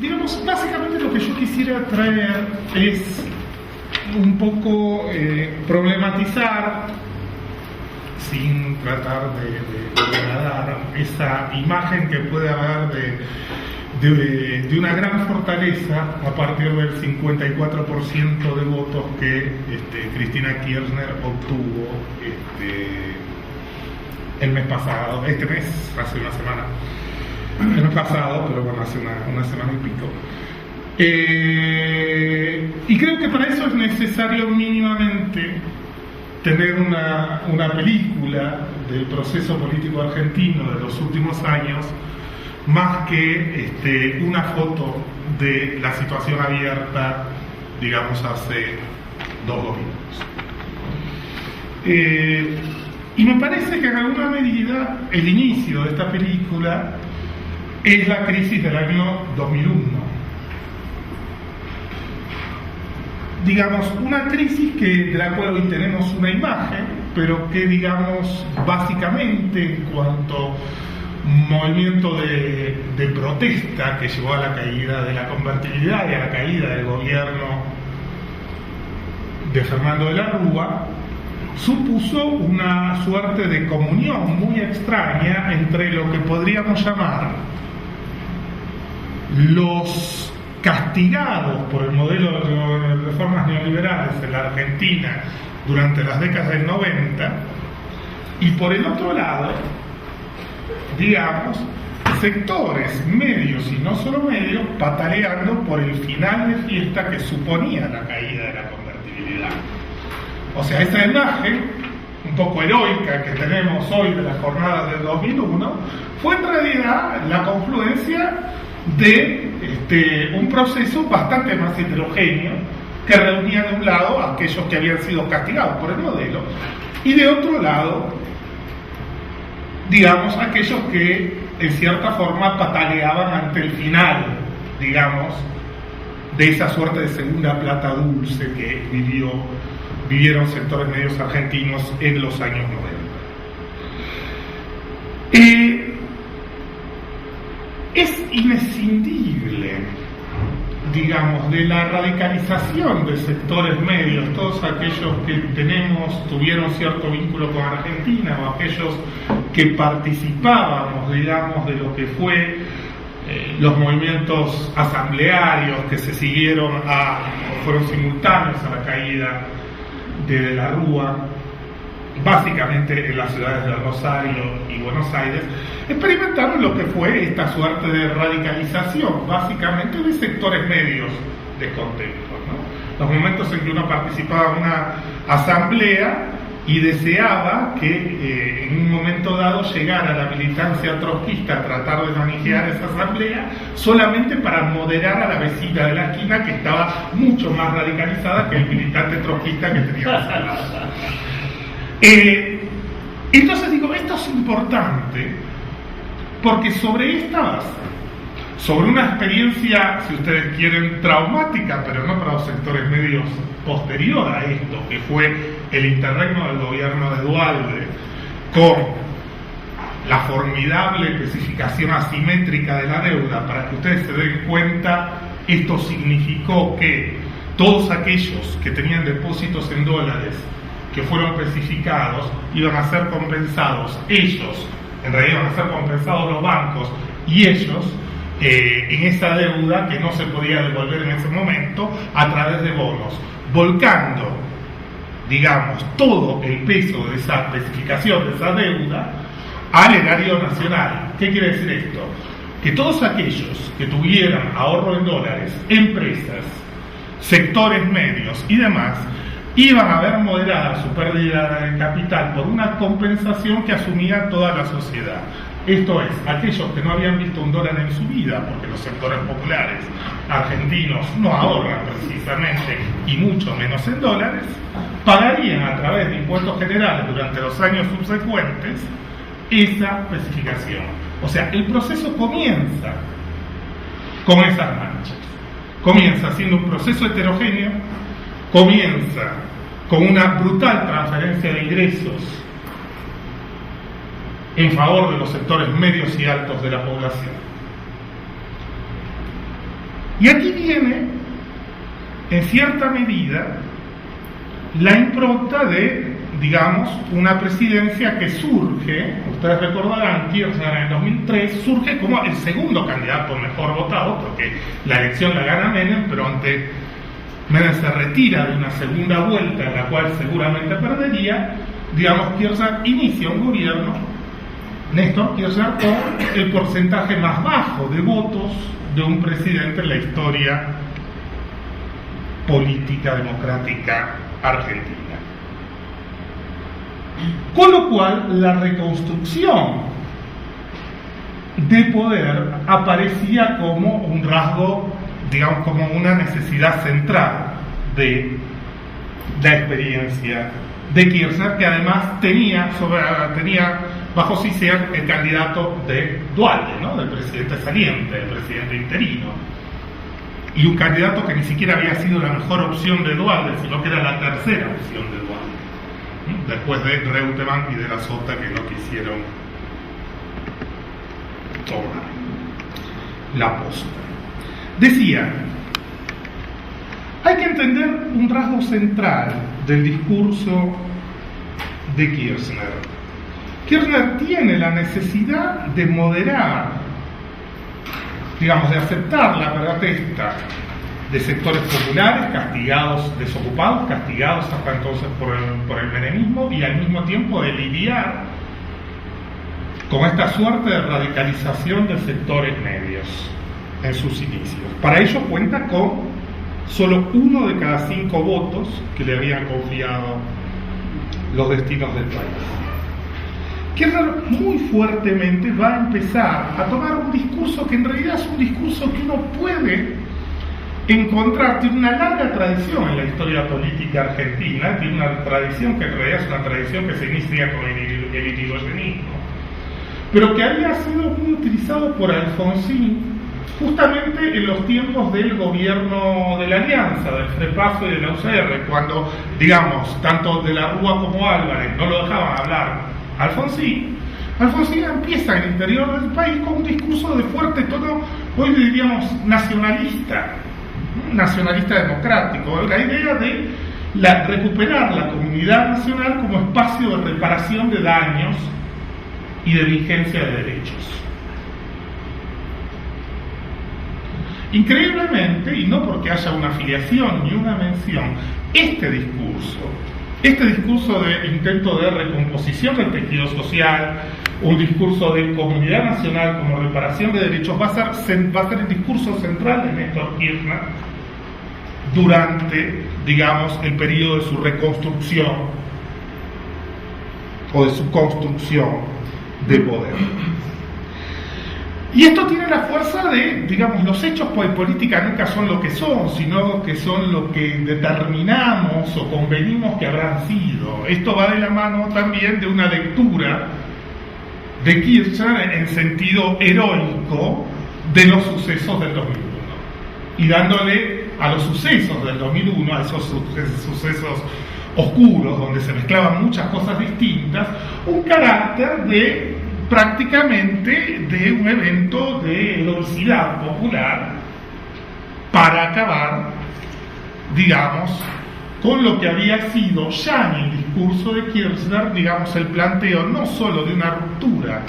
Digamos, básicamente lo que yo quisiera traer es un poco problematizar, sin tratar de degradar, esa imagen que puede haber de una gran fortaleza a partir del 54% de votos que Cristina Kirchner obtuvo el mes pasado, hace una semana. El mes pasado, pero bueno, hace una semana y pico. Y creo que para eso es necesario mínimamente tener una película del proceso político argentino de los últimos años, más que una foto de la situación abierta, digamos, hace 2 domingos. Y me parece que en alguna medida el inicio de esta película es la crisis del año 2001. Digamos, una crisis de la cual hoy tenemos una imagen, pero que, digamos, básicamente en cuanto movimiento de protesta que llevó a la caída de la convertibilidad y a la caída del gobierno de Fernando de la Rúa, supuso una suerte de comunión muy extraña entre lo que podríamos llamar los castigados por el modelo de reformas neoliberales en la Argentina durante las décadas del 90 y por el otro lado, digamos, sectores medios y no solo medios pataleando por el final de fiesta que suponía la caída de la convertibilidad. O sea, esa imagen un poco heroica que tenemos hoy de la jornada del 2001 fue en realidad la confluencia de un proceso bastante más heterogéneo que reunía de un lado a aquellos que habían sido castigados por el modelo y de otro lado, digamos, aquellos que en cierta forma pataleaban ante el final, digamos, de esa suerte de segunda plata dulce que vivieron sectores medios argentinos en los años 90. Es inescindible, digamos, de la radicalización de sectores medios, todos aquellos que tuvieron cierto vínculo con Argentina o aquellos que participábamos, digamos, de lo que fue los movimientos asamblearios que se fueron simultáneos a la caída de la Rúa, básicamente en las ciudades de Rosario y Buenos Aires, experimentaron lo que fue esta suerte de radicalización, básicamente de sectores medios descontentos, ¿no? Los momentos en que uno participaba en una asamblea y deseaba que en un momento dado llegara la militancia trotskista a tratar de manejar esa asamblea solamente para moderar a la vecina de la esquina que estaba mucho más radicalizada que el militante trotskista que teníamos al lado. Entonces digo, esto es importante porque sobre esta base, sobre una experiencia, si ustedes quieren, traumática, pero no para los sectores medios posterior a esto, que fue el interregno del gobierno de Duhalde, con la formidable especificación asimétrica de la deuda, para que ustedes se den cuenta, esto significó que todos aquellos que tenían depósitos en dólares que fueron especificados iban a ser compensados ellos, en realidad iban a ser compensados los bancos y ellos en esa deuda que no se podía devolver en ese momento a través de bonos, volcando, digamos, todo el peso de esa especificación de esa deuda al erario nacional. ¿Qué quiere decir esto? Que todos aquellos que tuvieran ahorro en dólares, empresas, sectores medios y demás, iban a ver moderada su pérdida de capital por una compensación que asumía toda la sociedad. Esto es, aquellos que no habían visto un dólar en su vida, porque los sectores populares argentinos no ahorran precisamente, y mucho menos en dólares, pagarían a través de impuestos generales durante los años subsecuentes esa especificación. O sea, el proceso comienza con esas manchas. Comienza siendo un proceso heterogéneo, comienza con una brutal transferencia de ingresos en favor de los sectores medios y altos de la población. Y aquí viene, en cierta medida, la impronta de, digamos, una presidencia que surge, ustedes recordarán, Kirchner en 2003 surge como el segundo candidato mejor votado, porque la elección la gana Menem, pero ante Menem se retira de una segunda vuelta en la cual seguramente perdería. Digamos, Kirchner inicia un gobierno, Néstor Kirchner, con el porcentaje más bajo de votos de un presidente en la historia política democrática argentina. Con lo cual, la reconstrucción de poder aparecía como un rasgo, digamos, como una necesidad central de la experiencia de Kirchner, que además tenía bajo sí ser el candidato de Duhalde, ¿no? Del presidente saliente, del presidente interino, y un candidato que ni siquiera había sido la mejor opción de Duhalde, sino que era la tercera opción de Duhalde, después de Reutemann y de la Sota, que no quisieron tomar la posta. Decía, hay que entender un rasgo central del discurso de Kirchner. Kirchner tiene la necesidad de moderar, digamos, de aceptar la protesta de sectores populares castigados, desocupados, castigados hasta entonces por el menemismo, y al mismo tiempo de lidiar con esta suerte de radicalización de sectores medios en sus inicios. Para ello cuenta con solo 1 de cada 5 votos que le habían confiado los destinos del país. Kirchner muy fuertemente va a empezar a tomar un discurso que en realidad es un discurso que uno puede encontrar, tiene una larga tradición en la historia política argentina, tiene una tradición que en realidad es una tradición que se inicia con el irigoyenismo, pero que había sido muy utilizado por Alfonsín justamente en los tiempos del gobierno de la Alianza, del FREPASO y de la UCR, cuando, digamos, tanto de la Rúa como Álvarez no lo dejaban hablar Alfonsín empieza en el interior del país con un discurso de fuerte tono, hoy diríamos nacionalista democrático, la idea de recuperar la comunidad nacional como espacio de reparación de daños y de vigencia de derechos. Increíblemente, y no porque haya una afiliación ni una mención, este discurso de intento de recomposición del tejido social, un discurso de comunidad nacional como reparación de derechos, va a ser el discurso central de Néstor Kirchner durante, digamos, el periodo de su reconstrucción o de su construcción de poder. Y esto tiene la fuerza de, digamos, los hechos política nunca son lo que son, sino que son lo que determinamos o convenimos que habrán sido. Esto va de la mano también de una lectura de Kirchner en sentido heroico de los sucesos del 2001. Y dándole a los sucesos del 2001, a esos sucesos oscuros, donde se mezclaban muchas cosas distintas, un carácter de prácticamente de un evento de heroicidad popular para acabar, digamos, con lo que había sido ya en el discurso de Kirchner, digamos, el planteo no solo de una ruptura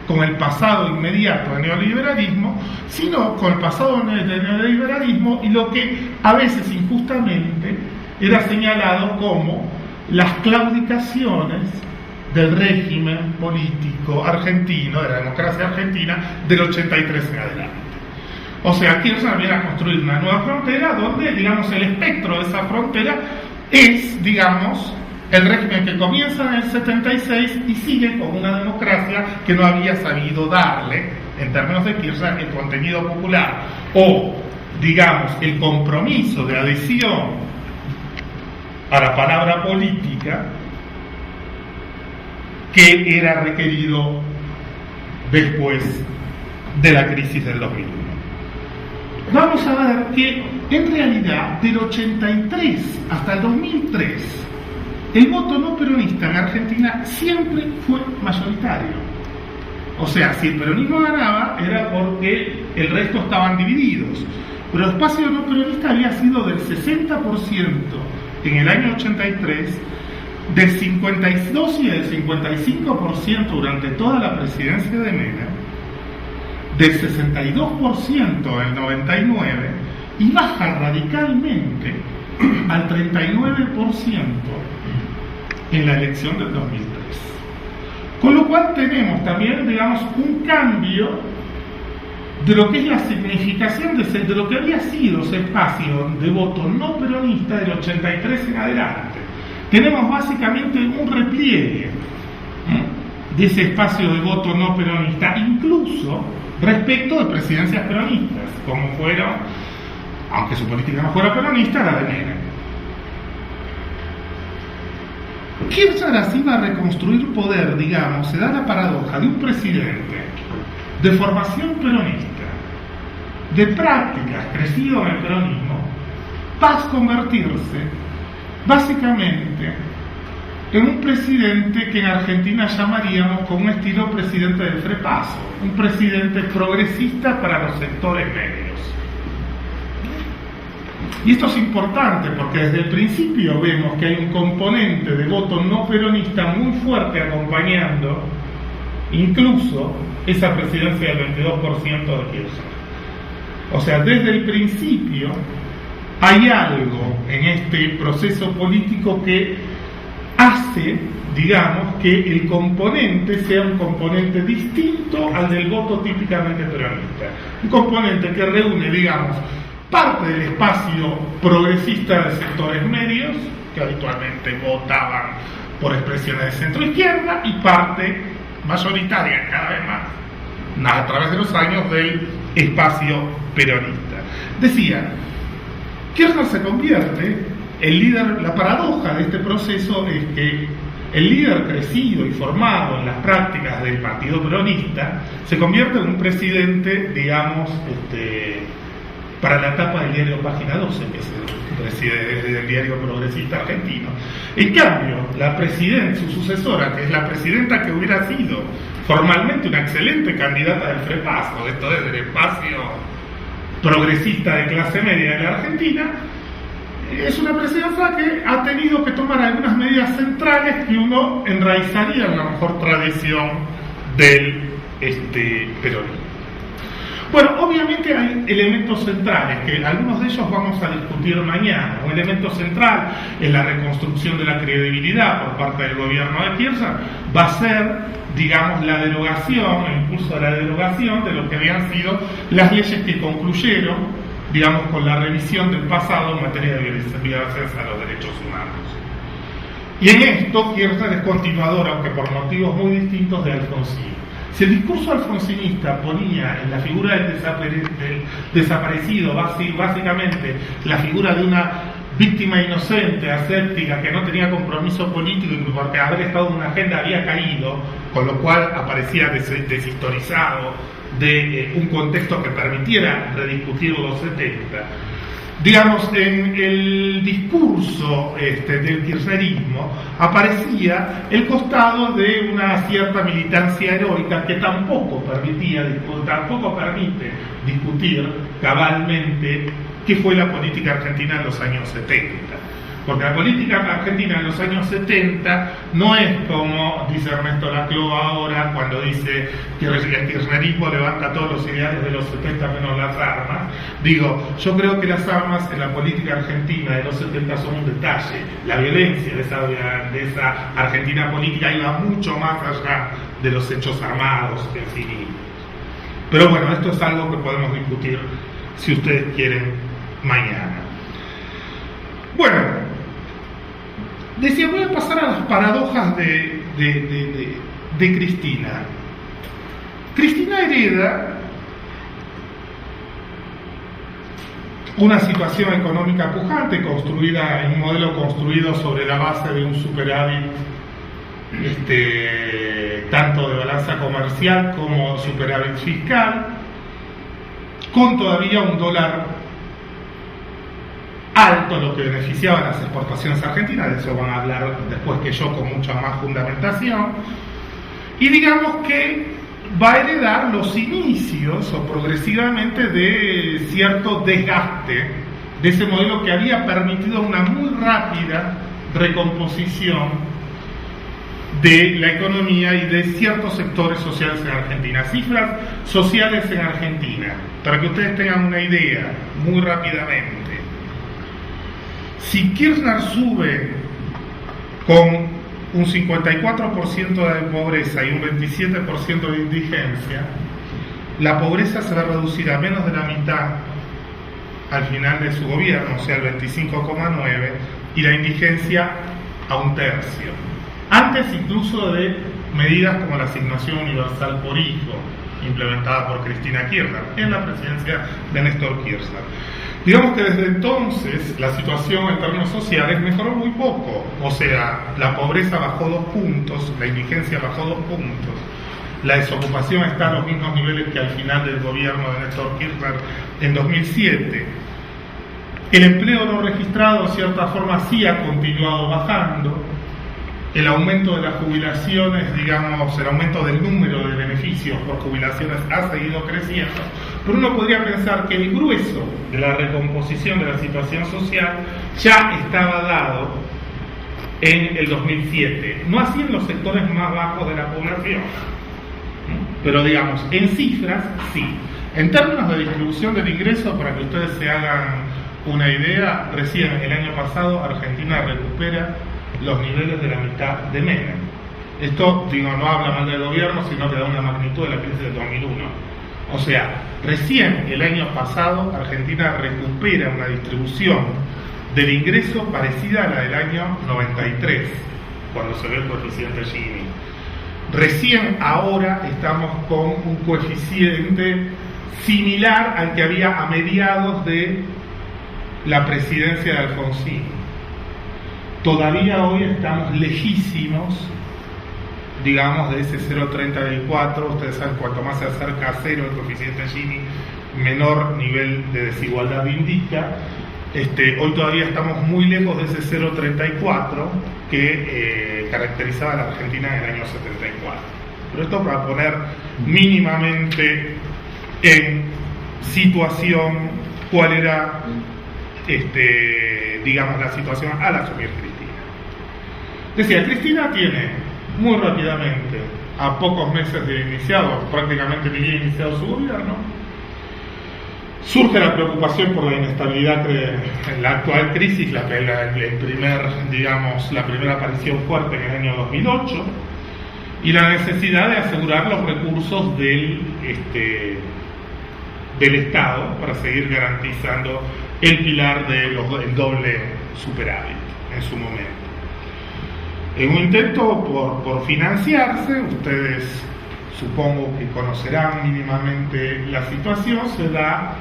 con el pasado inmediato del neoliberalismo, sino con el pasado del neoliberalismo y lo que a veces injustamente era señalado como las claudicaciones del régimen político argentino, de la democracia argentina, del 83 en adelante. O sea, Kirchner viene a construir una nueva frontera donde, digamos, el espectro de esa frontera es, digamos, el régimen que comienza en el 76 y sigue con una democracia que no había sabido darle, en términos de Kirchner, el contenido popular o, digamos, el compromiso de adhesión a la palabra política que era requerido después de la crisis del 2001. Vamos a ver que en realidad del 83 hasta el 2003 el voto no peronista en Argentina siempre fue mayoritario. O sea, si el peronismo ganaba era porque el resto estaban divididos. pero el espacio no peronista había sido del 60% en el año 83, del 52 y del 55% durante toda la presidencia de Menem, del 62% en el 99 y baja radicalmente al 39% en la elección del 2003. Con lo cual tenemos también, digamos, un cambio de lo que es la significación de lo que había sido ese espacio de voto no peronista del 83 en adelante. Tenemos básicamente un repliegue de ese espacio de voto no peronista, incluso respecto de presidencias peronistas, como fueron, aunque su política no fuera peronista, la de Menem. Kirchner así va a reconstruir poder, digamos, se da la paradoja de un presidente de formación peronista, de prácticas crecido en el peronismo, va a convertirse básicamente en un presidente que en Argentina llamaríamos con un estilo presidente del frepaso, un presidente progresista para los sectores medios. Y esto es importante porque desde el principio vemos que hay un componente de voto no peronista muy fuerte acompañando incluso esa presidencia del 22% de Kirchner. O sea, desde el principio hay algo en este proceso político que hace, digamos, que el componente sea un componente distinto al del voto típicamente peronista. Un componente que reúne, digamos, parte del espacio progresista de sectores medios, que habitualmente votaban por expresiones de centro-izquierda, y parte mayoritaria, cada vez más, a través de los años, del espacio peronista. Decía, Kirchner se convierte, el líder, la paradoja de este proceso es que el líder crecido y formado en las prácticas del partido peronista se convierte en un presidente, digamos, para la etapa del diario Página 12, que es el presidente del diario progresista argentino. En cambio, la presidenta, su sucesora, que es la presidenta que hubiera sido formalmente una excelente candidata del frepaso, esto es del espacio progresista de clase media de la Argentina, es una presidenta que ha tenido que tomar algunas medidas centrales que uno enraizaría en la mejor tradición del peronismo. Bueno, obviamente hay elementos centrales, que algunos de ellos vamos a discutir mañana. Un elemento central en la reconstrucción de la credibilidad por parte del gobierno de Kirchner va a ser, digamos, la derogación, el impulso de la derogación de lo que habían sido las leyes que concluyeron, digamos, con la revisión del pasado en materia de violaciones a los derechos humanos. Y en esto Kirchner es continuador, aunque por motivos muy distintos, de Alfonsín. Si el discurso alfonsinista ponía en la figura del desaparecido básicamente la figura de una víctima inocente, aséptica, que no tenía compromiso político y porque haber estado en una agenda había caído, con lo cual aparecía deshistorizado de un contexto que permitiera rediscutir los 70. Digamos, en el discurso del kirchnerismo aparecía el costado de una cierta militancia heroica que tampoco permite discutir cabalmente qué fue la política argentina en los años 70. Porque la política argentina en los años 70 no es como dice Ernesto Laclau ahora cuando dice que el kirchnerismo levanta todos los ideales de los 70 menos las armas. Digo, yo creo que las armas en la política argentina de los 70 son un detalle. La violencia de esa Argentina política iba mucho más allá de los hechos armados en sí mismos. Pero bueno, esto es algo que podemos discutir si ustedes quieren mañana. Bueno, decía, voy a pasar a las paradojas de Cristina. Cristina hereda una situación económica pujante, construida en un modelo construido sobre la base de un superávit tanto de balanza comercial como superávit fiscal, con todavía un dólar alto, lo que beneficiaba a las exportaciones argentinas, de eso van a hablar después que yo con mucha más fundamentación, y digamos que va a heredar los inicios o progresivamente de cierto desgaste de ese modelo que había permitido una muy rápida recomposición de la economía y de ciertos sectores sociales en Argentina. Cifras sociales en Argentina, para que ustedes tengan una idea muy rápidamente. Si Kirchner sube con un 54% de pobreza y un 27% de indigencia, la pobreza se va a reducir a menos de la mitad al final de su gobierno, o sea, el 25,9%, y la indigencia a un tercio. Antes incluso de medidas como la asignación universal por hijo, implementada por Cristina Kirchner en la presidencia de Néstor Kirchner. Digamos que desde entonces la situación en términos sociales mejoró muy poco, o sea, la pobreza bajó 2 puntos, la indigencia bajó 2 puntos, la desocupación está a los mismos niveles que al final del gobierno de Néstor Kirchner en 2007. El empleo no registrado, de cierta forma, sí ha continuado bajando. El aumento de las jubilaciones, digamos, el aumento del número de beneficios por jubilaciones ha seguido creciendo, pero uno podría pensar que el grueso de la recomposición de la situación social ya estaba dado en el 2007, no así en los sectores más bajos de la población, pero digamos, en cifras sí. En términos de distribución del ingreso, para que ustedes se hagan una idea, recién el año pasado Argentina recupera los niveles de la mitad de Menem. Esto, digo, no habla mal del gobierno, sino que da una magnitud de la crisis de 2001. O sea, recién el año pasado Argentina recupera una distribución del ingreso parecida a la del año 93, cuando se ve el coeficiente Gini. Recién ahora estamos con un coeficiente similar al que había a mediados de la presidencia de Alfonsín. Todavía hoy estamos lejísimos, digamos, de ese 0,34. Ustedes saben, cuanto más se acerca a 0 el coeficiente Gini, menor nivel de desigualdad indica. Hoy todavía estamos muy lejos de ese 0,34 que caracterizaba a la Argentina en el año 74. Pero esto para poner mínimamente en situación cuál era, digamos, la situación al asumir Cristina. Decía, Cristina tiene muy rápidamente, a pocos meses de iniciado, prácticamente ni bien iniciado su gobierno, surge la preocupación por la inestabilidad en la actual crisis, la primera aparición fuerte en el año 2008, y la necesidad de asegurar los recursos del Estado para seguir garantizando el pilar del doble superávit en su momento. En un intento por financiarse, ustedes supongo que conocerán mínimamente la situación, se da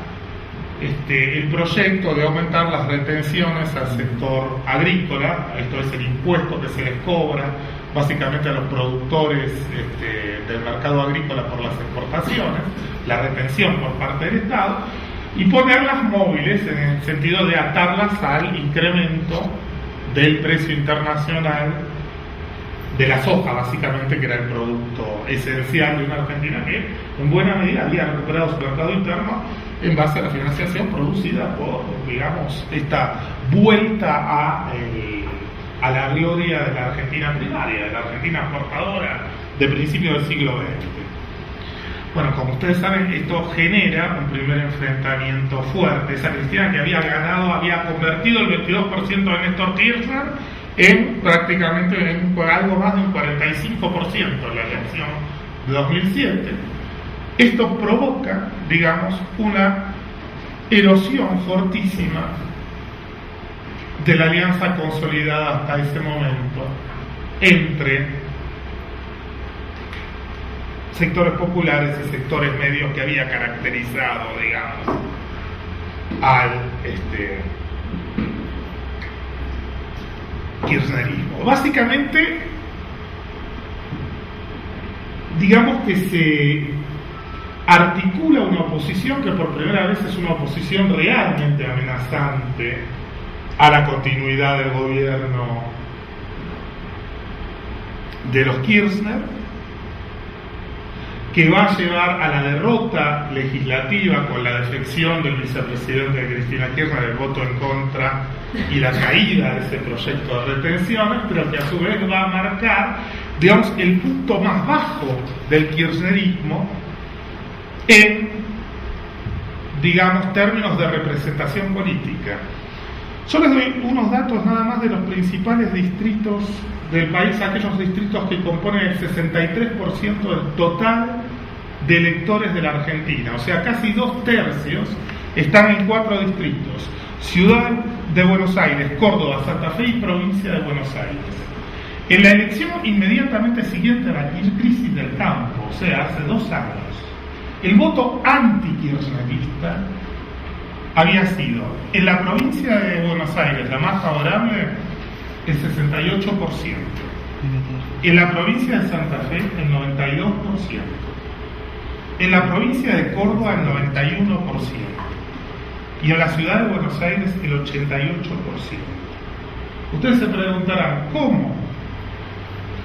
el proyecto de aumentar las retenciones al sector agrícola, esto es el impuesto que se les cobra básicamente a los productores del mercado agrícola por las exportaciones, la retención por parte del Estado, y ponerlas móviles en el sentido de atarlas al incremento del precio internacional de la soja, básicamente, que era el producto esencial de una Argentina que en buena medida había recuperado su mercado interno en base a la financiación producida por, digamos, esta vuelta a la gloria de la Argentina primaria, de la Argentina exportadora de principios del siglo XX. Bueno, como ustedes saben, esto genera un primer enfrentamiento fuerte. Esa Cristina que había ganado, había convertido el 22% de Néstor Kirchner en prácticamente algo más de un 45% en la elección de 2007. Esto provoca, digamos, una erosión fortísima de la alianza consolidada hasta ese momento entre sectores populares y sectores medios que había caracterizado, digamos, al kirchnerismo. Básicamente, digamos que se articula una oposición que por primera vez es una oposición realmente amenazante a la continuidad del gobierno de los Kirchner, que va a llevar a la derrota legislativa con la defección del vicepresidente Cristina Kirchner, el voto en contra y la caída de ese proyecto de retenciones, pero que a su vez va a marcar, digamos, el punto más bajo del kirchnerismo en, digamos, términos de representación política. Yo les doy unos datos nada más de los principales distritos del país, aquellos distritos que componen el 63% del total de electores de la Argentina, o sea, casi 2/3 están en 4 distritos: Ciudad de Buenos Aires, Córdoba, Santa Fe y Provincia de Buenos Aires. En la elección inmediatamente siguiente a la crisis del campo, o sea, hace 2 años, el voto anti-kirchnerista había sido, en la provincia de Buenos Aires, la más favorable, el 68%. En la provincia de Santa Fe, el 92%. En la provincia de Córdoba, el 91%. Y en la ciudad de Buenos Aires, el 88%. Ustedes se preguntarán, ¿cómo?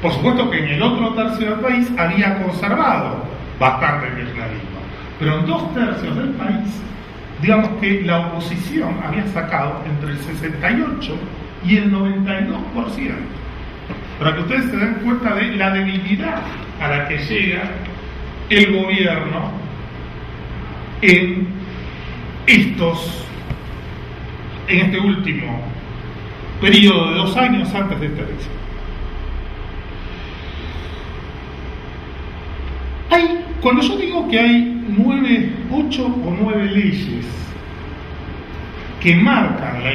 Por supuesto que en el otro tercio del país había conservado bastante el kirchnerismo, pero en 2/3 del país, digamos que la oposición había sacado entre el 68 y el 92%. Para que ustedes se den cuenta de la debilidad a la que llega el gobierno en este último periodo de 2 años antes de esta elección. Cuando yo digo que hay 8 o 9 leyes que marcan una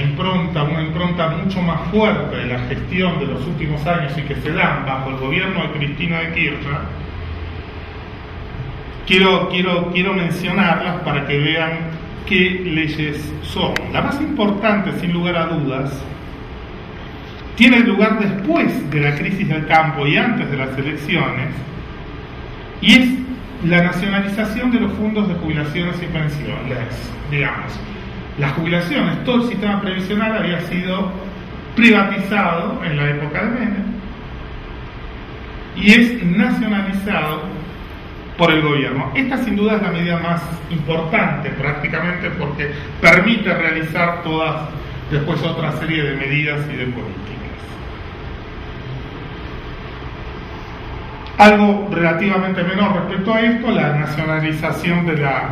impronta mucho más fuerte de la gestión de los últimos años y que se dan bajo el gobierno de Cristina de Kirchner, quiero mencionarlas para que vean qué leyes son. La más importante, sin lugar a dudas, tiene lugar después de la crisis del campo y antes de las elecciones, y es la nacionalización de los fondos de jubilaciones y pensiones. Digamos, las jubilaciones, todo el sistema previsional había sido privatizado en la época de Menem y es nacionalizado por el gobierno. Esta sin duda es la medida más importante prácticamente porque permite realizar después otra serie de medidas y de políticas. Algo relativamente menor respecto a esto, la nacionalización de la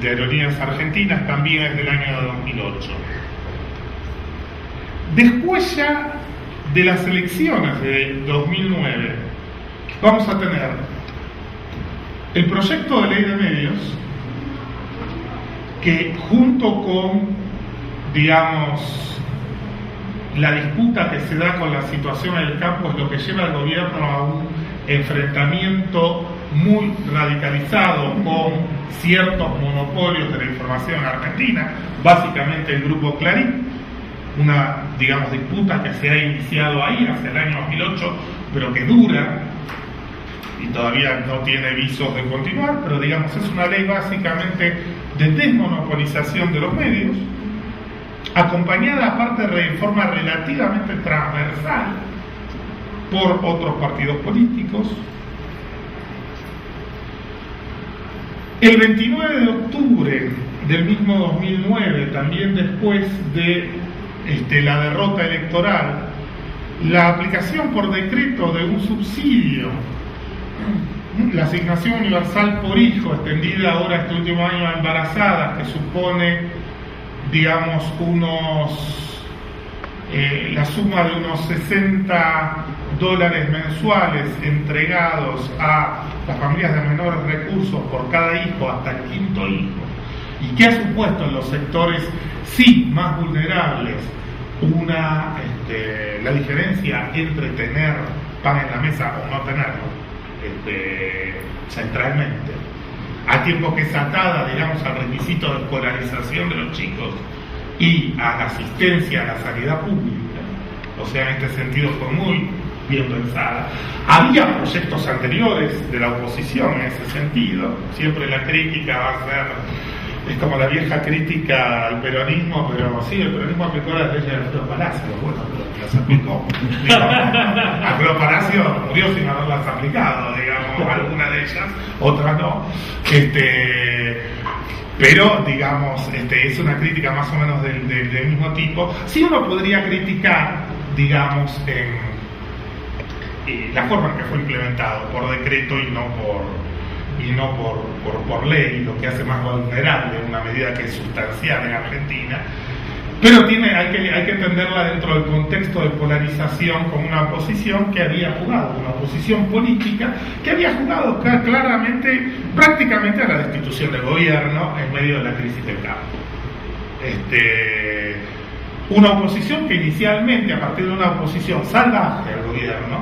de aerolíneas argentinas, también es del año 2008. Después ya de las elecciones de 2009, vamos a tener el proyecto de ley de medios que junto con, digamos, la disputa que se da con la situación en el campo es lo que lleva al gobierno a un enfrentamiento muy radicalizado con ciertos monopolios de la información en Argentina, básicamente el grupo Clarín, una, digamos, disputa que se ha iniciado ahí hacia el año 2008, pero que dura y todavía no tiene visos de continuar, pero digamos es una ley básicamente de desmonopolización de los medios, acompañada aparte de forma relativamente transversal por otros partidos políticos. El 29 de octubre del mismo 2009, también después de la derrota electoral, la aplicación por decreto de un subsidio, la asignación universal por hijo, extendida ahora este último año a embarazadas, que supone, digamos, la suma de unos $60 mensuales entregados a las familias de menores recursos por cada hijo hasta el 5.º hijo, y que ha supuesto en los sectores sí más vulnerables la diferencia entre tener pan en la mesa o no tenerlo, centralmente, a tiempo que es atada, digamos, al requisito de escolarización de los chicos y a la asistencia a la sanidad pública. O sea, en este sentido fue muy bien pensada. Había proyectos anteriores de la oposición en ese sentido. Siempre la crítica va a ser, es como la vieja crítica al peronismo, pero sí, el peronismo aplicó las leyes de Alfredo Palacio. Bueno, pero las aplicó. Alfredo Palacio murió sin haberlas aplicado, digamos, algunas ellas, otras no. Pero, digamos, es una crítica más o menos del mismo tipo. Sí, uno podría criticar, digamos, la forma en que fue implementado por decreto y no por ley, lo que hace más vulnerable una medida que es sustancial en Argentina. Pero hay que entenderla dentro del contexto de polarización como una oposición que había jugado, una oposición política que había jugado claramente, prácticamente a la destitución del gobierno en medio de la crisis del campo. Una oposición que inicialmente, a partir de una oposición salvaje al gobierno,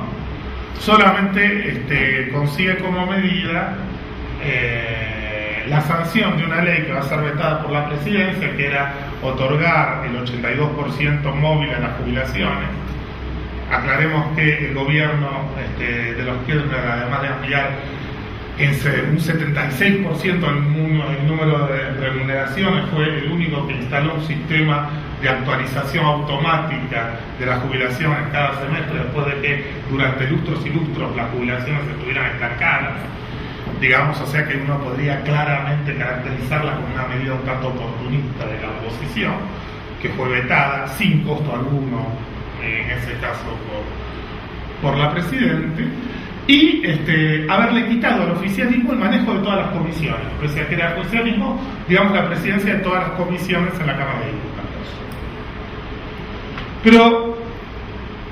solamente consigue como medida la sanción de una ley que va a ser vetada por la presidencia, que era otorgar el 82% móvil a las jubilaciones. Aclaremos que el gobierno de los Kirchner, además de ampliar en un 76% el número de remuneraciones, fue el único que instaló un sistema de actualización automática de las jubilaciones cada semestre, después de que durante lustros y lustros las jubilaciones estuvieran estancadas. Digamos, o sea que uno podría claramente caracterizarla como una medida un tanto oportunista de la oposición, que fue vetada sin costo alguno, en ese caso por la Presidente, y haberle quitado al oficialismo el manejo de todas las comisiones, pese a que era el oficialismo, digamos, la presidencia de todas las comisiones en la Cámara de Diputados. Pero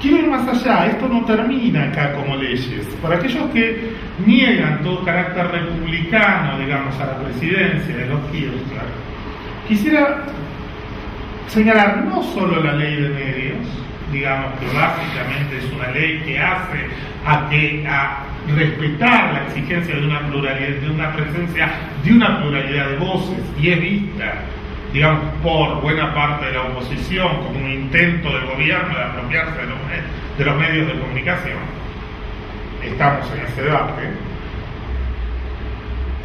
quiero ir más allá, esto no termina acá como leyes. Para aquellos que niegan todo carácter republicano, digamos, a la presidencia de los Kirchner, quisiera señalar no solo la ley de medios, digamos que básicamente es una ley que hace a respetar la exigencia de una pluralidad, de una presencia, de una pluralidad de voces, y es vista, digamos, por buena parte de la oposición como un intento del gobierno de apropiarse de los medios de comunicación. Estamos en ese debate.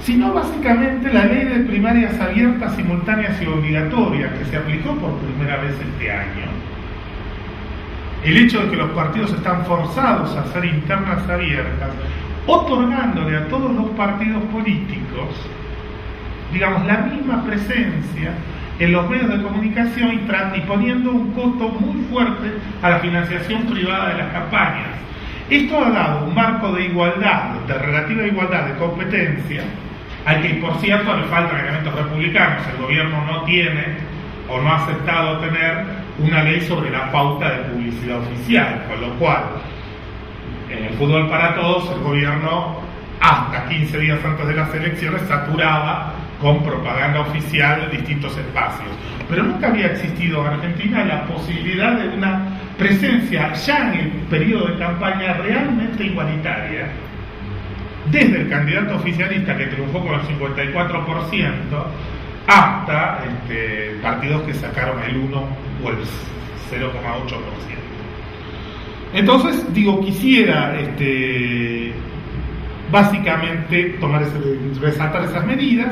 Sino básicamente la ley de primarias abiertas, simultáneas y obligatorias que se aplicó por primera vez este año. El hecho de que los partidos están forzados a hacer internas abiertas, otorgándole a todos los partidos políticos, digamos, la misma presencia en los medios de comunicación y poniendo un costo muy fuerte a la financiación privada de las campañas. Esto ha dado un marco de igualdad, de relativa igualdad de competencia, al que, por cierto, le faltan elementos republicanos. El gobierno no tiene o no ha aceptado tener una ley sobre la pauta de publicidad oficial, con lo cual, en el fútbol para todos, el gobierno, hasta 15 días antes de las elecciones, saturaba con propaganda oficial en distintos espacios. Pero nunca había existido en Argentina la posibilidad de una presencia ya en el periodo de campaña realmente igualitaria, desde el candidato oficialista que triunfó con el 54%, hasta partidos que sacaron el 1 o el 0,8%. Entonces, digo, quisiera básicamente resaltar esas medidas,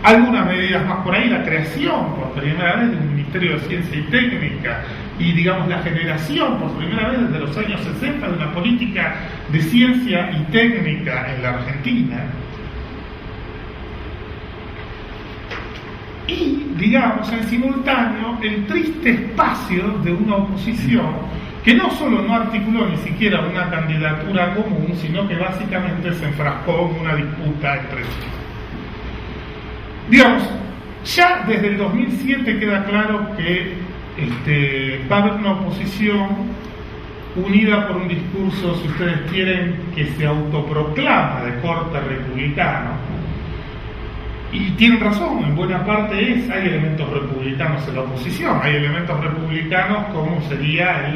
algunas medidas más por ahí, la creación por primera vez de un Ministerio de Ciencia y Técnica y, digamos, la generación por primera vez desde los años 60 de una política de ciencia y técnica en la Argentina. Y, digamos, en simultáneo, el triste espacio de una oposición que no solo no articuló ni siquiera una candidatura común, sino que básicamente se enfrascó en una disputa entre sí. Digamos, ya desde el 2007 queda claro que va a haber una oposición unida por un discurso, si ustedes quieren, que se autoproclama de corte republicano. Y tienen razón, en buena parte hay elementos republicanos en la oposición, hay elementos republicanos como sería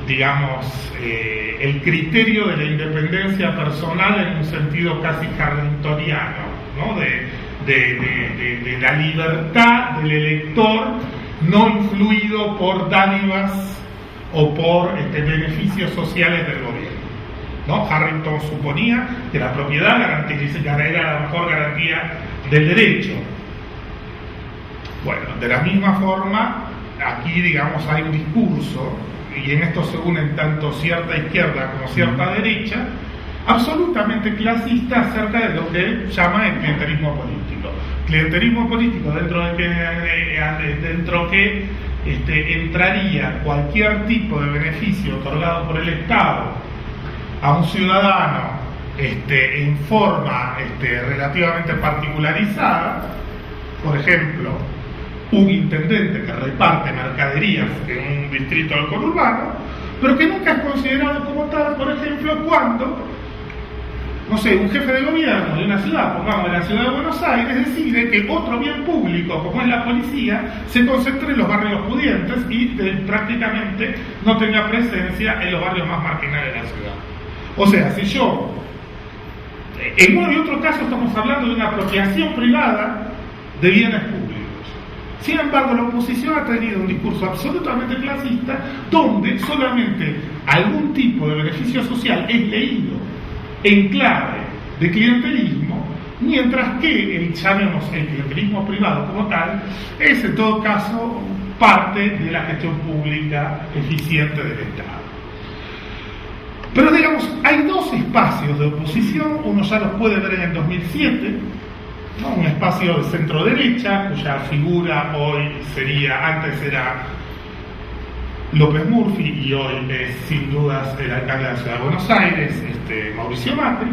el criterio de la independencia personal en un sentido casi carringtoniano, ¿no? de la libertad del elector no influido por dádivas o por beneficios sociales del gobierno, ¿no? Harrington suponía que la propiedad era la mejor garantía del derecho. Bueno, de la misma forma, aquí, digamos, hay un discurso, y en esto se unen tanto cierta izquierda como cierta derecha, absolutamente clasista acerca de lo que llama el clientelismo político. Clientelismo político dentro que entraría cualquier tipo de beneficio otorgado por el Estado a un ciudadano en forma relativamente particularizada. Por ejemplo, un intendente que reparte mercaderías en un distrito del conurbano, pero que nunca es considerado como tal, por ejemplo, cuando, no sé, un jefe de gobierno de una ciudad, pongamos de la ciudad de Buenos Aires, decide que otro bien público, como es la policía, se concentre en los barrios pudientes y prácticamente no tenga presencia en los barrios más marginales de la ciudad. O sea, si yo, en uno y otro caso estamos hablando de una apropiación privada de bienes públicos. Sin embargo, la oposición ha tenido un discurso absolutamente clasista donde solamente algún tipo de beneficio social es leído en clave de clientelismo, mientras que llamemos el clientelismo privado como tal es en todo caso parte de la gestión pública eficiente del Estado. Pero digamos, hay dos espacios de oposición, uno ya los puede ver en el 2007, ¿no? Un espacio de centro derecha, cuya figura hoy antes era López Murphy y hoy es sin dudas el alcalde de la Ciudad de Buenos Aires, Mauricio Macri,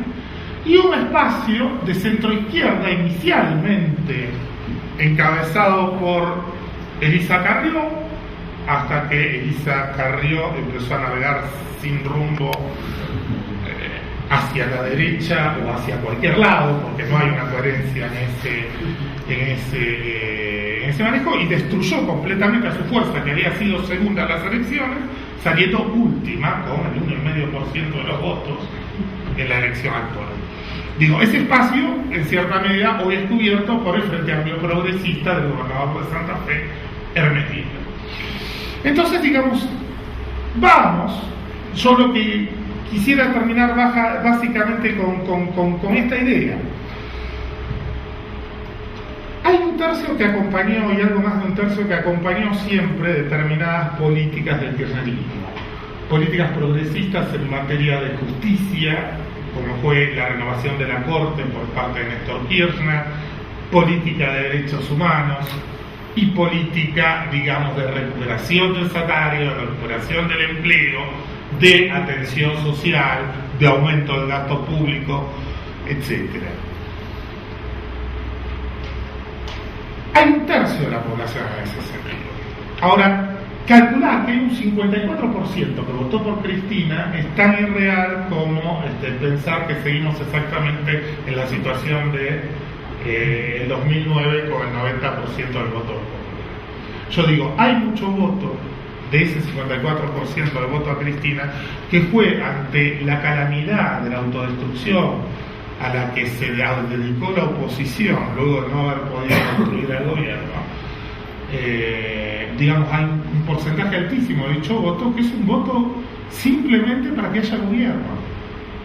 y un espacio de centro izquierda inicialmente encabezado por Elisa Carrió, hasta que Elisa Carrió empezó a navegar sin rumbo hacia la derecha o hacia cualquier lado, porque no hay una coherencia en ese manejo, y destruyó completamente a su fuerza, que había sido segunda en las elecciones, saliendo última con el 1,5% de los votos en la elección actual. Digo, ese espacio, en cierta medida, hoy es cubierto por el Frente Amplio Progresista del gobernador de Santa Fe, Hermes Giner. Entonces, digamos, yo lo que quisiera terminar básicamente con esta idea. Hay un tercio que acompañó, y algo más de un tercio que acompañó siempre determinadas políticas del kirchnerismo. Políticas progresistas en materia de justicia, como fue la renovación de la Corte por parte de Néstor Kirchner, política de derechos humanos y política, digamos, de recuperación del salario, de recuperación del empleo, de atención social, de aumento del gasto público, etc. Hay un tercio de la población en ese sentido. Ahora, calcular que hay un 54% que votó por Cristina es tan irreal como pensar que seguimos exactamente en la situación de el 2009 con el 90% del voto popular. Yo digo, hay mucho voto de ese 54% del voto a Cristina que fue ante la calamidad de la autodestrucción a la que se dedicó la oposición luego de no haber podido construir el gobierno. Digamos, hay un porcentaje altísimo de dicho voto que es un voto simplemente para que haya gobierno,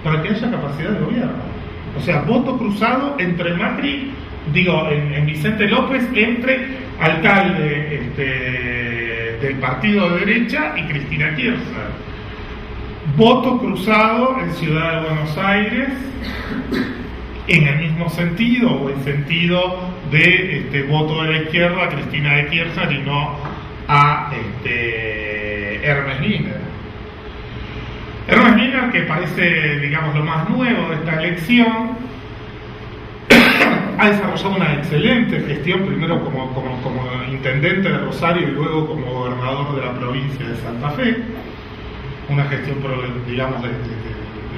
para que haya capacidad de gobierno. O sea, voto cruzado entre Macri, en Vicente López, entre alcalde del partido de derecha y Cristina Kirchner. Voto cruzado en Ciudad de Buenos Aires en el mismo sentido, o en sentido de voto de la izquierda a Cristina de Kirchner y no a Hermes Giner. Hermes Giner, que parece, digamos, lo más nuevo de esta elección, ha desarrollado una excelente gestión, primero como intendente de Rosario y luego como gobernador de la provincia de Santa Fe. Una gestión, digamos, de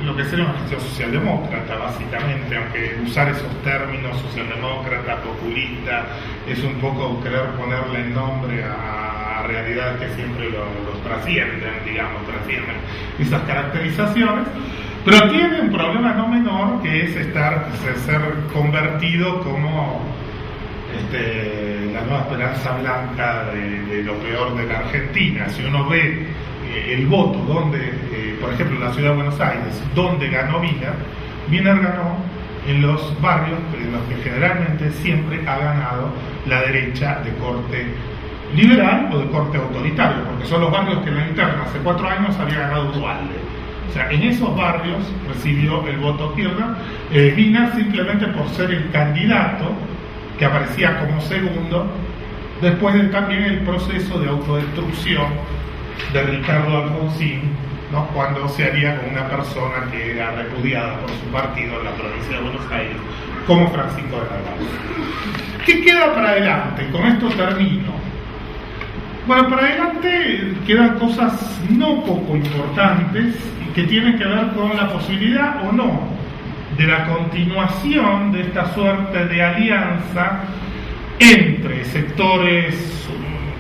lo que sería una gestión socialdemócrata, básicamente, aunque usar esos términos, socialdemócrata, populista, es un poco querer ponerle el nombre a realidades que siempre los trascienden, trascienden esas caracterizaciones, pero tiene un problema no menor, que es ser convertido como la nueva esperanza blanca de lo peor de la Argentina. Si uno ve el voto, por ejemplo, en la Ciudad de Buenos Aires, donde ganó Wiener ganó en los barrios en los que generalmente siempre ha ganado la derecha de corte liberal o de corte autoritario, porque son los barrios que en la interna hace 4 años había ganado Duhalde. sea, en esos barrios recibió el voto Kirchner, simplemente por ser el candidato que aparecía como segundo, después de también el proceso de autodestrucción de Ricardo Alfonsín, ¿no? Cuando se haría con una persona que era repudiada por su partido en la provincia de Buenos Aires, como Francisco de Narváez. ¿Qué queda para adelante? Con esto termino. Bueno, para adelante quedan cosas no poco importantes y que tienen que ver con la posibilidad o no de la continuación de esta suerte de alianza entre sectores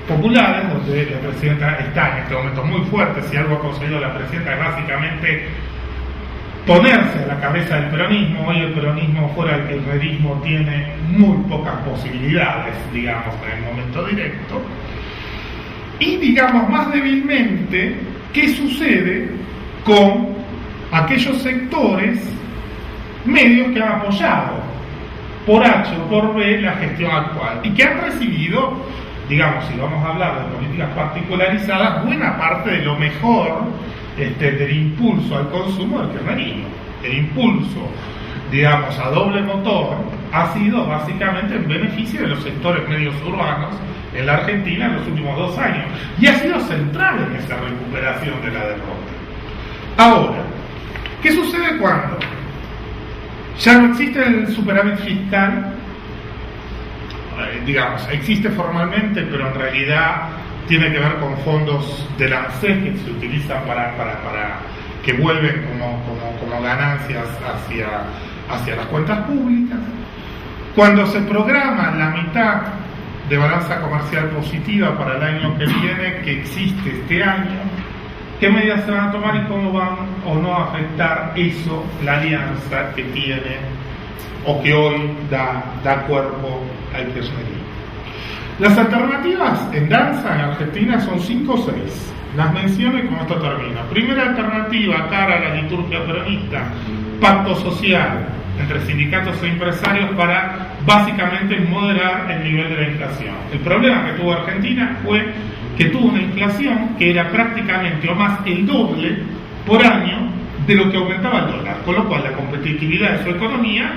populares, donde la presidenta está en este momento muy fuerte. Si algo ha conseguido la presidenta es básicamente ponerse a la cabeza del peronismo. Hoy el peronismo, fuera del kirchnerismo, tiene muy pocas posibilidades, digamos, en el momento directo. Y, digamos, más débilmente, ¿qué sucede con aquellos sectores medios que han apoyado por H o por B la gestión actual y que han recibido, digamos, si vamos a hablar de políticas particularizadas, buena parte de lo mejor del impulso al consumo del kirchnerismo? El impulso, digamos, a doble motor ha sido básicamente en beneficio de los sectores medios urbanos en la Argentina en los últimos 2 años, y ha sido central en esa recuperación de la derrota. Ahora, ¿qué sucede cuando ya no existe el superávit fiscal? Digamos, existe formalmente, pero en realidad tiene que ver con fondos del ANSES que se utilizan para que vuelven como ganancias hacia las cuentas públicas. Cuando se programa la mitad de balanza comercial positiva para el año que viene, que existe este año, ¿qué medidas se van a tomar y cómo van o no a afectar eso, la alianza que tiene o que hoy da cuerpo al kirchnerismo? Las alternativas en danza en Argentina son 5 o 6. Las menciono y con esto termino. Primera alternativa, cara a la liturgia peronista: pacto social entre sindicatos e empresarios para básicamente moderar el nivel de la inflación. El problema que tuvo Argentina fue que tuvo una inflación que era prácticamente o más el doble por año de lo que aumentaba el dólar, con lo cual la competitividad de su economía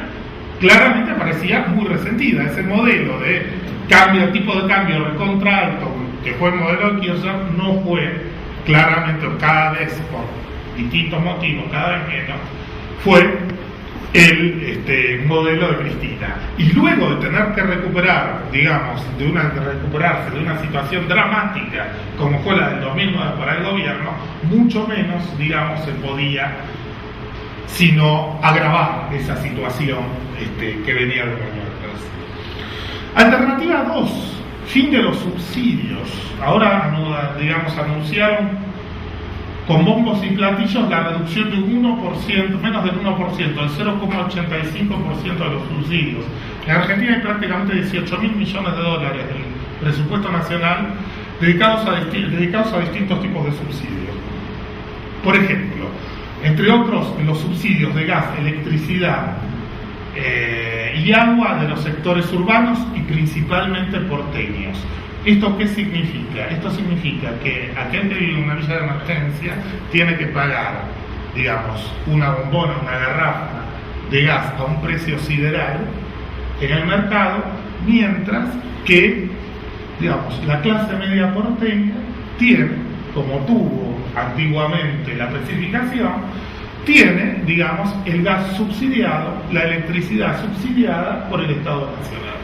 claramente parecía muy resentida. Ese modelo de tipo de cambio recontra alto, que fue el modelo de Kirchner, no fue claramente, cada vez por distintos motivos, cada vez menos, fue el modelo de Cristina. Y luego de tener que recuperar, digamos, de recuperarse de una situación dramática como fue la del 2009 para el gobierno, mucho menos, digamos, se podía sino agravar esa situación que venía de un año atrás. Alternativa 2, fin de los subsidios. Ahora, digamos, anunciaron con bombos y platillos la reducción de un 1%, menos del 1%, del 0,85% de los subsidios. En Argentina hay prácticamente 18.000 millones de dólares del presupuesto nacional dedicados a distintos tipos de subsidios. Por ejemplo, entre otros, los subsidios de gas, electricidad y agua de los sectores urbanos y principalmente porteños. ¿Esto qué significa? Esto significa que aquel que vive en una villa de emergencia tiene que pagar, digamos, una bombona, una garrafa de gas a un precio sideral en el mercado, mientras que, digamos, la clase media porteña tiene, como tuvo antiguamente la especificación, tiene, digamos, el gas subsidiado, la electricidad subsidiada por el Estado Nacional.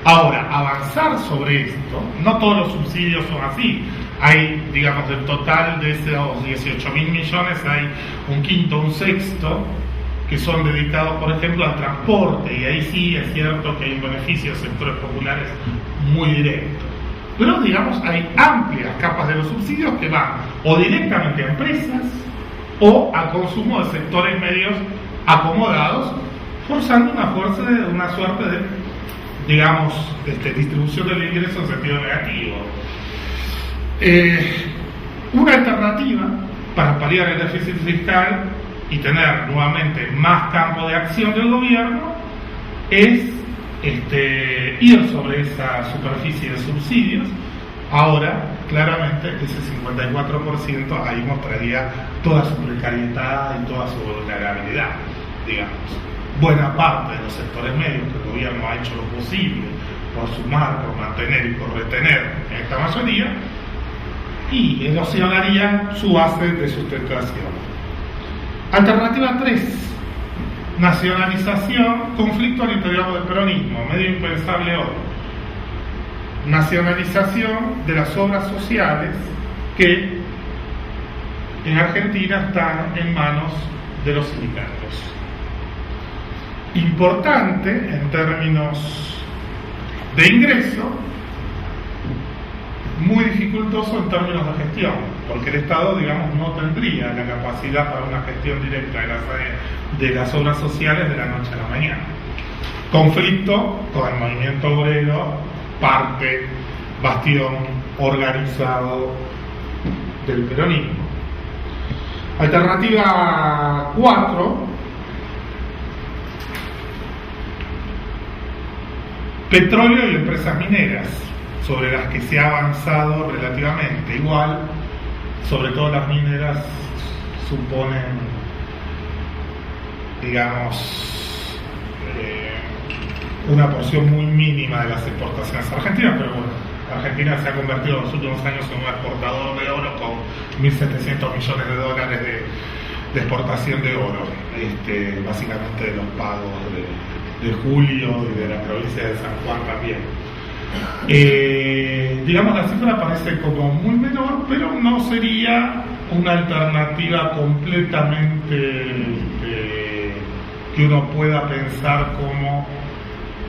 Ahora, avanzar sobre esto, no todos los subsidios son así. Hay, digamos, del total de esos 18.000 millones, hay un quinto, un sexto, que son dedicados, por ejemplo, al transporte, y ahí sí es cierto que hay un beneficio a sectores populares muy directo. Pero, digamos, hay amplias capas de los subsidios que van o directamente a empresas o a consumo de sectores medios acomodados, forzando una suerte de, digamos, distribución del ingreso en sentido negativo. Una alternativa para paliar el déficit fiscal y tener nuevamente más campo de acción del gobierno es ir sobre esa superficie de subsidios, ahora claramente ese 54% ahí mostraría toda su precariedad y toda su vulnerabilidad, digamos. Buena parte de los sectores medios que el gobierno ha hecho lo posible por sumar, por mantener y por retener en esta mayoría, y erosionaría su base de sustentación. Alternativa 3, nacionalización, conflicto al interior del peronismo, medio impensable hoy. Nacionalización de las obras sociales que en Argentina están en manos de los sindicatos. Importante en términos de ingreso, muy dificultoso en términos de gestión, porque el Estado, digamos, no tendría la capacidad para una gestión directa de las obras sociales de la noche a la mañana. Conflicto con el movimiento obrero, parte, bastión organizado del peronismo. Alternativa 4, petróleo y empresas mineras, sobre las que se ha avanzado relativamente. Igual, sobre todo las mineras suponen, digamos, una porción muy mínima de las exportaciones argentinas, pero bueno, Argentina se ha convertido en los últimos años en un exportador de oro con 1.700 millones de dólares de exportación de oro, básicamente de los pagos de julio y de la provincia de San Juan también. Digamos, la cifra parece como muy menor, pero no sería una alternativa completamente que uno pueda pensar como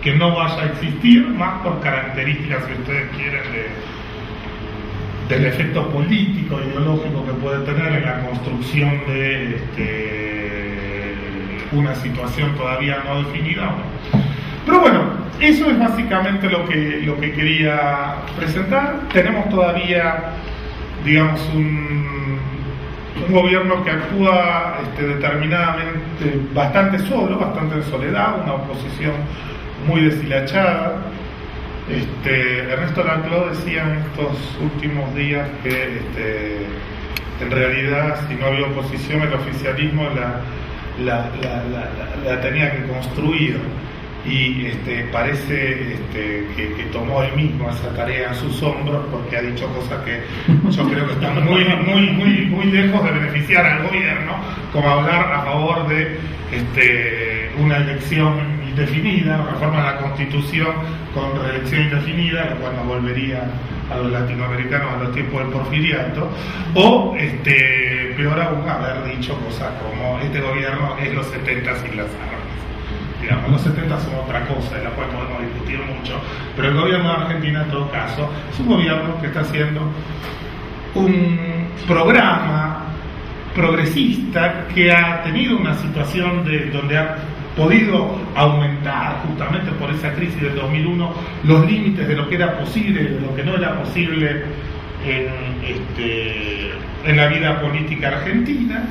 que no vaya a existir, más por características, si ustedes quieren, del efecto político, ideológico que puede tener en la construcción de una situación todavía no definida. Pero bueno, eso es básicamente lo que quería presentar. Tenemos todavía, digamos, un gobierno que actúa determinadamente bastante solo, bastante en soledad, una oposición muy deshilachada. Ernesto Laclau decía en estos últimos días que en realidad, si no había oposición, el oficialismo la tenía que construir, y parece que tomó él mismo esa tarea en sus hombros, porque ha dicho cosas que yo creo que están muy lejos de beneficiar al gobierno, como hablar a favor de una elección indefinida, reforma de la Constitución con reelección indefinida, lo cual nos volvería a los latinoamericanos a los tiempos del porfiriato, o peor aún, haber dicho cosas como este gobierno es los 70 sin las armas. Digamos, los 70 son otra cosa, de la cual podemos discutir mucho, pero el gobierno de Argentina, en todo caso, es un gobierno que está haciendo un programa progresista que ha tenido una situación donde ha podido aumentar, justamente por esa crisis del 2001, los límites de lo que era posible y de lo que no era posible en la vida política argentina,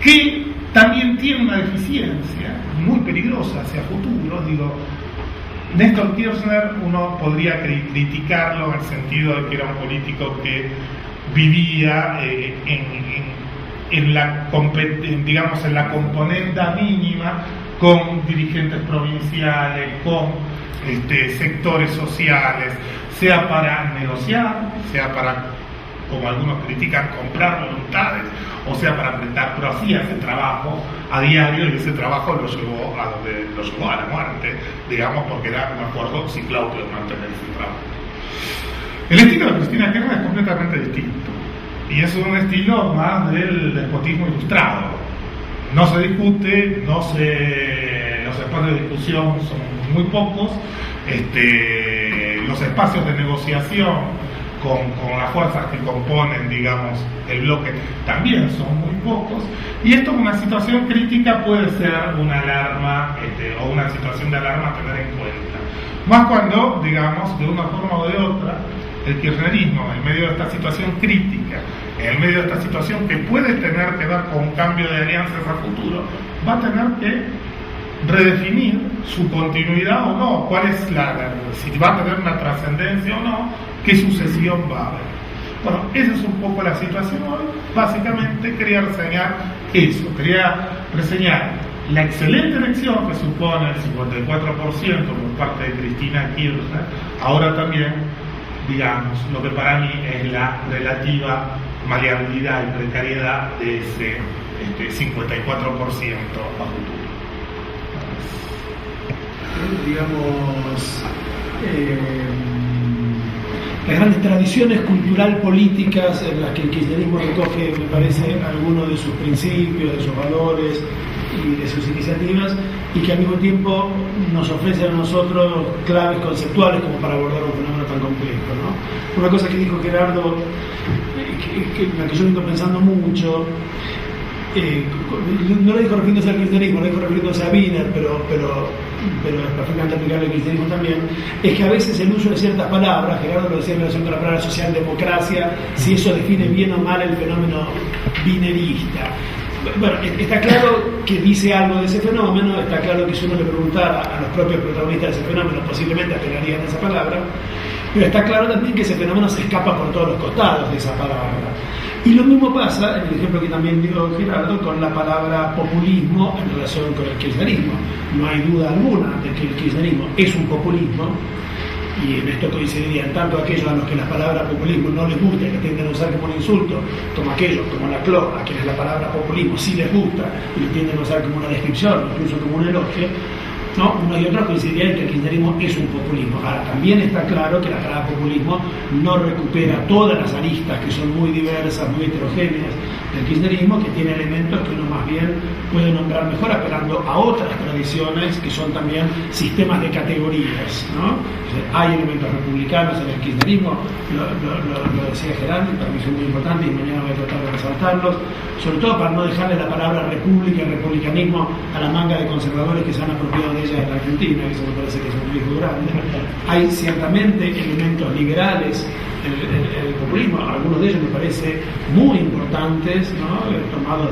que también tiene una deficiencia muy peligrosa hacia futuro. Digo, Néstor Kirchner, uno podría criticarlo en el sentido de que era un político que vivía en la componenda mínima, con dirigentes provinciales, con sectores sociales, sea para negociar, sea para, como algunos critican, comprar voluntades, o sea para apretar, pero hacía ese trabajo a diario, y ese trabajo lo llevó a donde lo llevó, a la muerte, digamos, porque era un acuerdo ciclópeo mantener ese trabajo. El estilo de Cristina Kirchner es completamente distinto, y es un estilo más del despotismo ilustrado. No se discute, los espacios de discusión son muy pocos, los espacios de negociación con las fuerzas que componen, digamos, el bloque también son muy pocos, y esto, una situación crítica, puede ser una alarma o una situación de alarma a tener en cuenta, más cuando, digamos, de una forma o de otra, el kirchnerismo, en medio de esta situación crítica, en medio de esta situación que puede tener que ver con un cambio de alianzas a futuro, va a tener que redefinir su continuidad o no, cuál es si va a tener una trascendencia o no, qué sucesión va a haber. Bueno, esa es un poco la situación hoy. Básicamente quería reseñar eso, quería reseñar la excelente elección que supone el 54% por parte de Cristina Kirchner, ahora también, digamos, lo que para mí es la relativa maleabilidad y precariedad de ese 54% a futuro. Digamos, las grandes tradiciones cultural-políticas en las que el kirchnerismo recoge, me parece, algunos de sus principios, de sus valores y de sus iniciativas, y que al mismo tiempo nos ofrecen a nosotros claves conceptuales como para abordar un fenómeno tan complejo, ¿no? Una cosa que dijo Gerardo, en la que yo vengo pensando mucho, no lo dijo refiriéndose al kirchnerismo, lo dijo refiriéndose a Wiener, pero es perfectamente aplicable al kirchnerismo también, es que a veces el uso de ciertas palabras, Gerardo lo decía en relación con la palabra socialdemocracia, si eso define bien o mal el fenómeno wienerista. Bueno, está claro que dice algo de ese fenómeno, está claro que si uno le preguntara a los propios protagonistas de ese fenómeno, posiblemente apelarían a esa palabra, pero está claro también que ese fenómeno se escapa por todos los costados de esa palabra. Y lo mismo pasa, en el ejemplo que también dio Gerardo, con la palabra populismo en relación con el kirchnerismo. No hay duda alguna de que el kirchnerismo es un populismo, y en esto coincidirían tanto aquellos a los que la palabra populismo no les gusta y que tienden a usar como un insulto, como aquellos, como la CLO, a quienes la palabra populismo sí les gusta y lo tienden a usar como una descripción, incluso como un elogio, ¿no? Uno y otro coincidirían en que el kirchnerismo es un populismo. Ahora, también está claro que la palabra populismo no recupera todas las aristas que son muy diversas, muy heterogéneas del kirchnerismo, que tiene elementos que uno más bien puede nombrar mejor apelando a otras tradiciones que son también sistemas de categorías, ¿no? Hay elementos republicanos en el kirchnerismo, lo decía Gerardo, y para mí son muy importantes y mañana voy a tratar de resaltarlos, sobre todo para no dejarle la palabra república y republicanismo a la manga de conservadores que se han apropiado de ella en la Argentina, que eso me parece que es un riesgo grande. Hay ciertamente elementos liberales en el populismo, algunos de ellos me parece muy importantes, ¿no? Tomados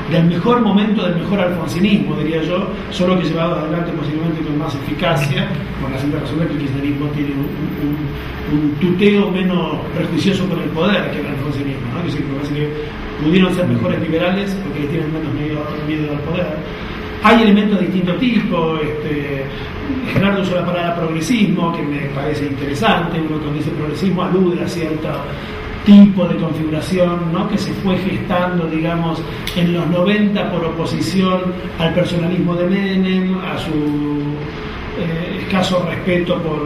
del mejor momento del mejor alfonsinismo, diría yo, solo que llevado adelante posiblemente con más eficacia, por la simple razón de que el kirchnerismo tiene un tuteo menos prejuicioso con el poder que el alfonsinismo, ¿no? Es decir, me parece que pudieron ser mejores liberales porque le tienen menos miedo al poder. Hay elementos de distinto tipo, Gerardo usó la palabra progresismo, que me parece interesante. Uno cuando dice progresismo alude a cierto tipo de configuración, ¿no? Que se fue gestando, digamos, en los 90 por oposición al personalismo de Menem, a su escaso respeto por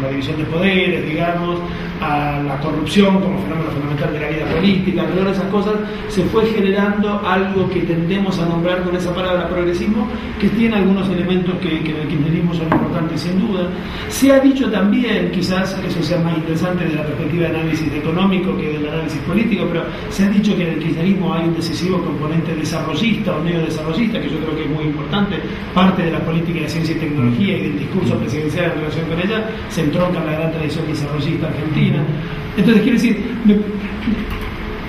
la división de poderes, digamos, a la corrupción como fenómeno fundamental de la vida política. Alrededor de esas cosas se fue generando algo que tendemos a nombrar con esa palabra progresismo, que tiene algunos elementos que en el kirchnerismo son importantes sin duda. Se ha dicho también, quizás eso sea más interesante desde la perspectiva de análisis económico que del análisis político, pero se ha dicho que en el kirchnerismo hay un decisivo componente desarrollista o neodesarrollista, que yo creo que es muy importante. Parte de la política de ciencia y tecnología y del discurso presidencial en relación con ella se entronca en la gran tradición desarrollista argentina. Entonces, quiere decir,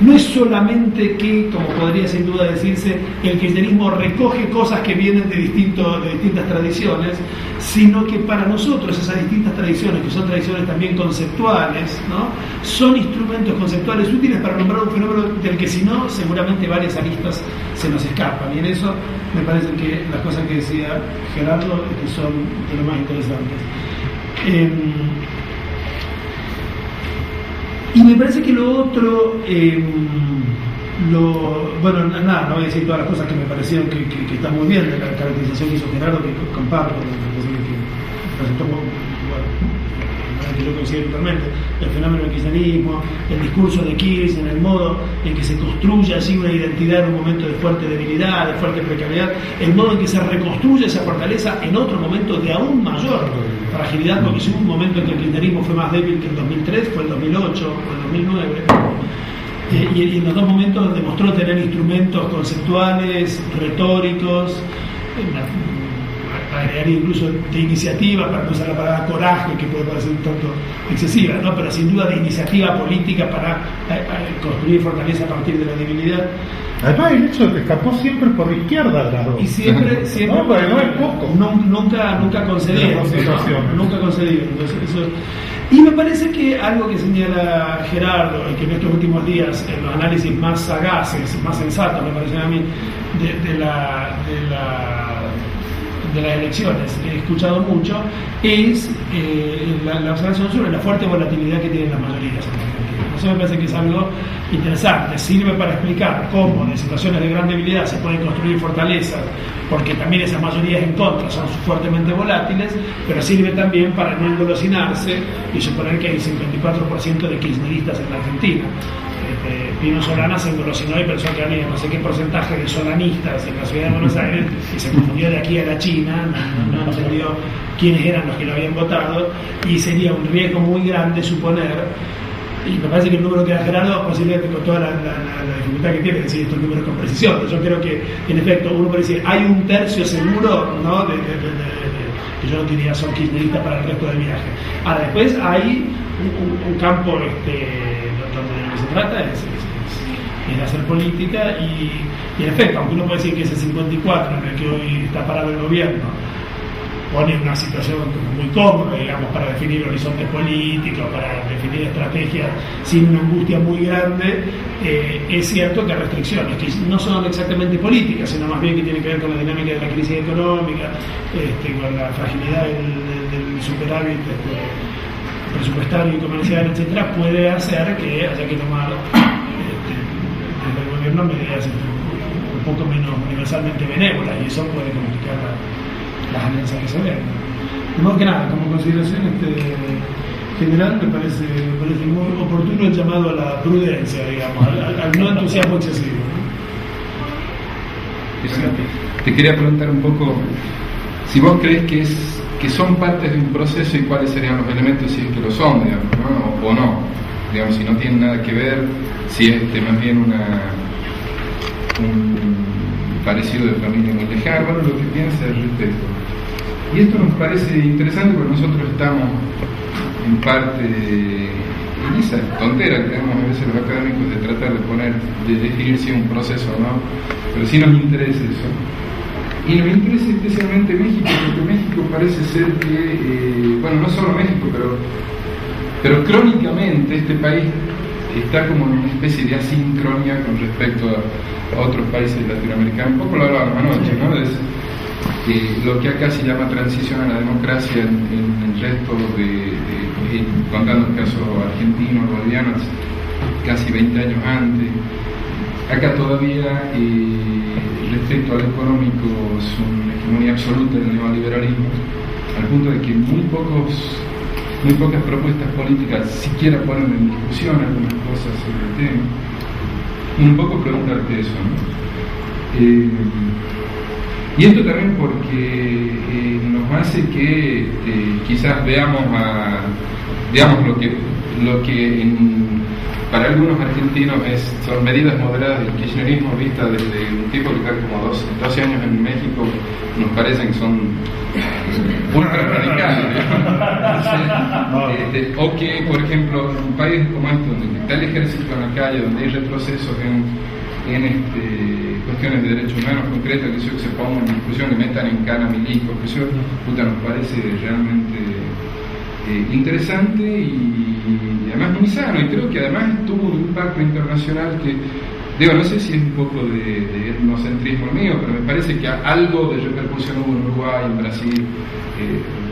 no es solamente que, como podría sin duda decirse, el kirchnerismo recoge cosas que vienen de distintas tradiciones, sino que para nosotros esas distintas tradiciones, que son tradiciones también conceptuales, ¿no? Son instrumentos conceptuales útiles para nombrar un fenómeno del que si no, seguramente varias aristas se nos escapan. Y en eso me parece que las cosas que decía Gerardo son de lo más interesantes. Y me parece que lo otro, bueno, nada, no voy a decir todas las cosas que me parecieron que están muy bien de la caracterización que hizo Gerardo, que comparto, que presentó, que yo coincido totalmente, el fenómeno del kirchnerismo, el discurso de Kirchner, el modo en que se construye así una identidad en un momento de fuerte debilidad, de fuerte precariedad, el modo en que se reconstruye esa fortaleza en otro momento de aún mayor fragilidad, porque si hubo un momento en que el kirchnerismo fue más débil que el 2003, fue el 2008 o el 2009, y en los dos momentos demostró tener instrumentos conceptuales, retóricos, agregaría incluso de iniciativa, para no usar la palabra coraje, que puede parecer un tanto excesiva, ¿no? Pero sin duda de iniciativa política para construir fortaleza a partir de la debilidad. Además, el hecho de que escapó siempre por la izquierda, Grado. Y siempre no, pero no es poco. Nunca concedido. Nunca concedido. Entonces, eso, Y me parece que algo que señala Gerardo, y que en estos últimos días, en los análisis más sagaces, más sensatos, me parecen a mí, de las elecciones, he escuchado mucho, es la observación sobre la fuerte volatilidad que tienen las mayorías en Argentina. Eso me parece que es algo interesante, sirve para explicar cómo en situaciones de gran debilidad se pueden construir fortalezas, porque también esas mayorías en contra son fuertemente volátiles, pero sirve también para no engolosinarse y suponer que hay 54% de kirchneristas en la Argentina. Pino Solana se engolosinó y pensó que había no sé qué porcentaje de solanistas en la ciudad de Buenos Aires y se confundió de aquí a la China, no entendió quiénes eran los que lo habían votado, y sería un riesgo muy grande suponer. Y me parece que el número que da Gerardo, posiblemente con toda la dificultad que tiene decir estos números con precisión. Yo creo que, en efecto, uno puede decir, hay un tercio seguro, ¿no? Que yo no diría son kirchneristas para el resto del viaje. Ahora, después hay un campo donde lo que se trata es de hacer política y, en efecto, aunque uno puede decir que ese 54 en el que hoy está parado el gobierno pone una situación muy cómoda, digamos, para definir horizontes políticos, para definir estrategias sin una angustia muy grande, es cierto que hay restricciones que no son exactamente políticas, sino más bien que tienen que ver con la dinámica de la crisis económica, con la fragilidad del superávit presupuestario y comercial, etcétera, puede hacer que haya que tomar desde el gobierno medidas un poco menos universalmente benévolas, y eso puede complicar las alianzas que se ven. De modo que nada, como consideración general, me parece muy oportuno el llamado a la prudencia, digamos, al no entusiasmo excesivo, ¿no? Te quería preguntar un poco si vos crees que son partes de un proceso y cuáles serían los elementos, si es que lo son, digamos, ¿no? O no, digamos, si no tienen nada que ver, si es más bien un parecido de familia muy lejana, bueno, lo que piensa al respecto. Y esto nos parece interesante porque nosotros estamos en parte en esa tontera que tenemos a veces los académicos de tratar de definir si es un proceso o no, pero sí nos interesa eso. Y nos interesa especialmente México, porque México parece ser que, bueno, no solo México, pero crónicamente este país está como en una especie de asincronía con respecto a otros países latinoamericanos. Un poco lo hablábamos anoche, ¿no? Lo que acá se llama transición a la democracia en el resto contando el caso argentino, boliviano, casi 20 años antes. Acá todavía, respecto al económico, es una hegemonía absoluta del neoliberalismo, al punto de que muy pocas propuestas políticas siquiera ponen en discusión algunas cosas sobre el tema. Un poco preguntarte eso, ¿no? Y esto también porque nos hace que quizás veamos lo que para algunos argentinos son medidas moderadas del kirchnerismo vistas desde un tipo que está como 12 años en México, nos parecen que son ultra radicales, o que, por ejemplo, en un país como este, donde está el ejército en la calle, donde hay retrocesos en cuestiones de derechos humanos concretas, que se pongan en discusión, que metan en cana milicos, que eso nos parece realmente interesante y además muy sano, y creo que además tuvo un impacto internacional que, digo, no sé si es un poco de etnocentrismo mío, pero me parece que algo de repercusión hubo en Uruguay, en Brasil,